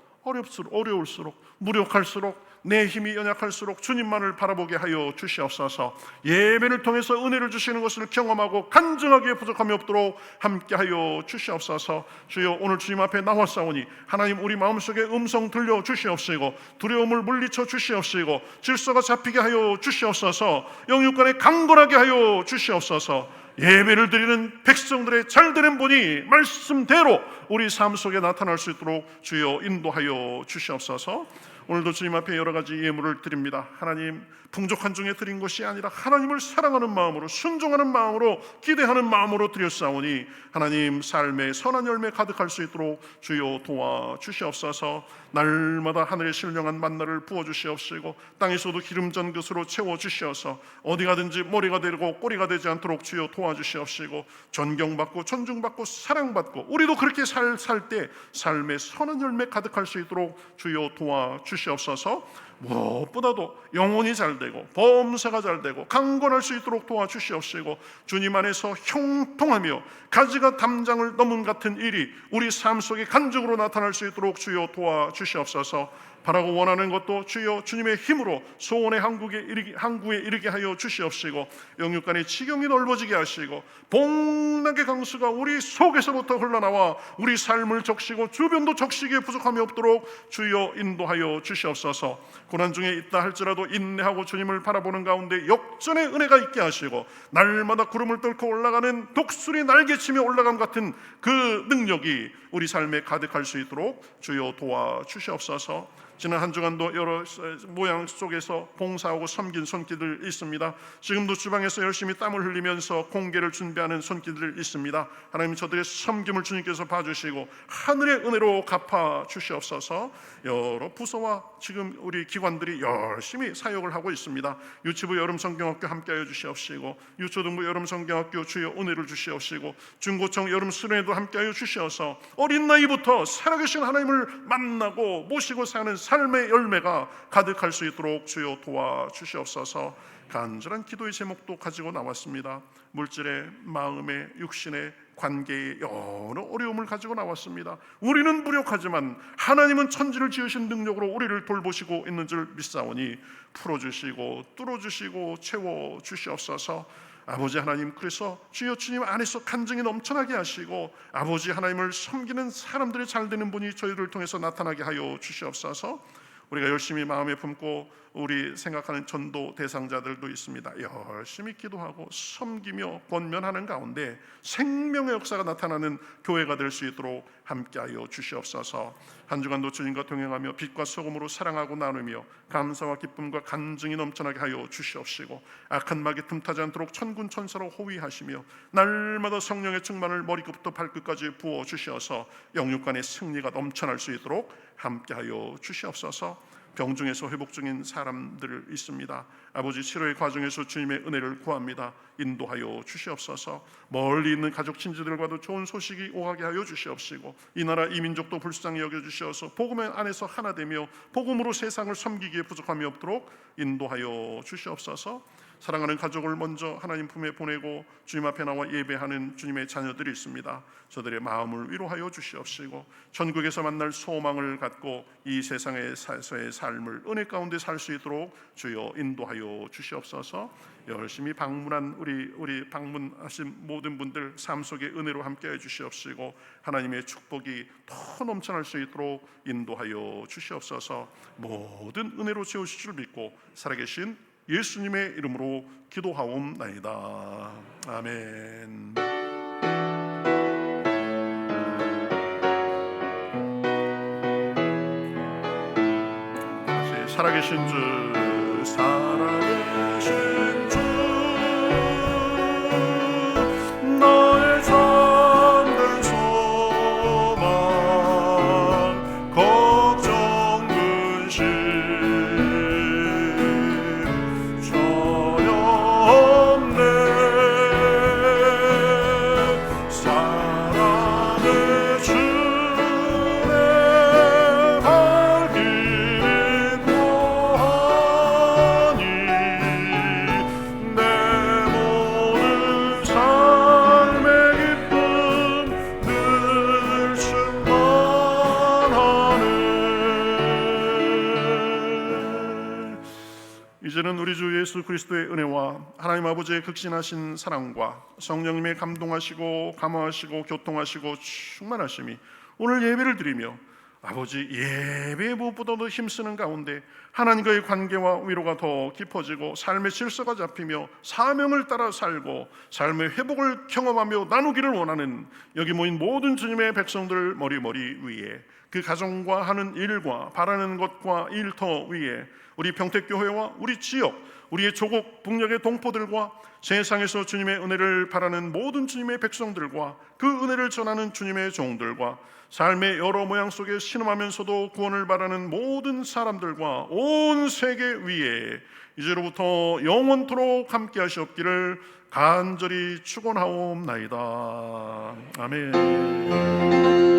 어려울수록 무력할수록 내 힘이 연약할수록 주님만을 바라보게 하여 주시옵소서. 예배를 통해서 은혜를 주시는 것을 경험하고 간증하기에 부족함이 없도록 함께 하여 주시옵소서. 주여 오늘 주님 앞에 나왔사오니 하나님 우리 마음속에 음성 들려 주시옵시고 두려움을 물리쳐 주시옵시고 질서가 잡히게 하여 주시옵소서. 영육간에 강건하게 하여 주시옵소서. 예배를 드리는 백성들의 잘되는 분이 말씀대로 우리 삶 속에 나타날 수 있도록 주여 인도하여 주시옵소서. 오늘도 주님 앞에 여러 가지 예물을 드립니다. 하나님 풍족한 중에 드린 것이 아니라 하나님을 사랑하는 마음으로 순종하는 마음으로 기대하는 마음으로 드렸사오니 하나님 삶의 선한 열매 가득할 수 있도록 주여 도와주시옵소서. 날마다 하늘의 신령한 만나를 부어주시옵시고 땅에서도 기름전 것으로 채워주시어서 어디 가든지 머리가 되고 꼬리가 되지 않도록 주여 도와주시옵시고 존경받고 존중받고 사랑받고 우리도 그렇게 살 때 삶의 선한 열매 가득할 수 있도록 주여 도와주시옵소서. 무엇보다도 영혼이 잘되고 범사가 잘되고 강건할 수 있도록 도와주시옵시고 주님 안에서 형통하며 가지가 담장을 넘은 같은 일이 우리 삶 속에 간증으로 나타날 수 있도록 주여 도와주시옵소서. 바라고 원하는 것도 주여 주님의 힘으로 소원의 항구에 이르게 하여 주시옵시고 영육간의 지경이 넓어지게 하시고 복락의 강수가 우리 속에서부터 흘러나와 우리 삶을 적시고 주변도 적시기에 부족함이 없도록 주여 인도하여 주시옵소서. 주시옵소서. 고난 중에 있다 할지라도 인내하고 주님을 바라보는 가운데 역전의 은혜가 있게 하시고 날마다 구름을 뚫고 올라가는 독수리 날개치며 올라감 같은 그 능력이 우리 삶에 가득할 수 있도록 주여 도와주시옵소서. 지난 한 주간도 여러 모양 속에서 봉사하고 섬긴 손길들 있습니다. 지금도 주방에서 열심히 땀을 흘리면서 공개를 준비하는 손길들 있습니다. 하나님, 저들의 섬김을 주님께서 봐주시고 하늘의 은혜로 갚아 주시옵소서. 여러 부서와 지금 우리 기관들이 열심히 사역을 하고 있습니다. 유치부 여름 성경학교 함께하여 주시옵시고, 유초등부 여름 성경학교 주여 은혜를 주시옵시고, 중고청 여름 수련회도 함께하여 주시어서 어린 나이부터 살아계신 하나님을 만나고 모시고 사는 삶의 열매가 가득할 수 있도록 주여 도와주시옵소서. 간절한 기도의 제목도 가지고 나왔습니다. 물질의, 마음의, 육신의, 관계의 여러 어려움을 가지고 나왔습니다. 우리는 무력하지만 하나님은 천지를 지으신 능력으로 우리를 돌보시고 있는 줄 믿사오니 풀어주시고 뚫어주시고 채워주시옵소서. 아버지 하나님, 그래서 주여 주님 안에서 간증이 넘쳐나게 하시고 아버지 하나님을 섬기는 사람들이 잘 되는 분이 저희를 통해서 나타나게 하여 주시옵소서. 우리가 열심히 마음에 품고 우리 생각하는 전도 대상자들도 있습니다. 열심히 기도하고 섬기며 권면하는 가운데 생명의 역사가 나타나는 교회가 될 수 있도록 함께하여 주시옵소서. 한 주간도 주님과 동행하며 빛과 소금으로 사랑하고 나누며 감사와 기쁨과 간증이 넘쳐나게 하여 주시옵시고 악한 마귀 틈타지 않도록 천군 천사로 호위하시며 날마다 성령의 충만을 머리끝부터 발끝까지 부어 주시어서 영육간의 승리가 넘쳐날 수 있도록 함께하여 주시옵소서. 병중에서 회복 중인 사람들 있습니다. 아버지, 치료의 과정에서 주님의 은혜를 구합니다. 인도하여 주시옵소서. 멀리 있는 가족 친지들과도 좋은 소식이 오가게 하여 주시옵시고 이 나라 이 민족도 불쌍히 여겨주시어서 복음의 안에서 하나 되며 복음으로 세상을 섬기기에 부족함이 없도록 인도하여 주시옵소서. 사랑하는 가족을 먼저 하나님 품에 보내고 주님 앞에 나와 예배하는 주님의 자녀들이 있습니다. 저들의 마음을 위로하여 주시옵시고 전국에서 만날 소망을 갖고 이 세상에서의 삶을 은혜 가운데 살 수 있도록 주여 인도하여 주시옵소서. 열심히 방문한 우리 방문하신 모든 분들 삶 속에 은혜로 함께해 주시옵시고 하나님의 축복이 더 넘쳐날 수 있도록 인도하여 주시옵소서. 모든 은혜로 채우실 줄 믿고 살아계신 예수님의 이름으로 기도하옵나이다. 아멘. 다시 살아계신 주, 살아계신 주, 나의 잠든 소망, 걱정 근심 이제는 우리 주 예수 그리스도의 은혜와 하나님 아버지의 극진하신 사랑과 성령님의 감동하시고 감화하시고 교통하시고 충만하심이 오늘 예배를 드리며 아버지 예배의 무엇보다도 힘쓰는 가운데 하나님과의 관계와 위로가 더 깊어지고 삶의 질서가 잡히며 사명을 따라 살고 삶의 회복을 경험하며 나누기를 원하는 여기 모인 모든 주님의 백성들 머리 위에 그 가정과 하는 일과 바라는 것과 일터 위에 우리 평택교회와 우리 지역, 우리의 조국 북녘의 동포들과 세상에서 주님의 은혜를 바라는 모든 주님의 백성들과 그 은혜를 전하는 주님의 종들과 삶의 여러 모양 속에 신음하면서도 구원을 바라는 모든 사람들과 온 세계 위에 이제로부터 영원토록 함께 하시옵기를 간절히 축원하옵나이다. 아멘.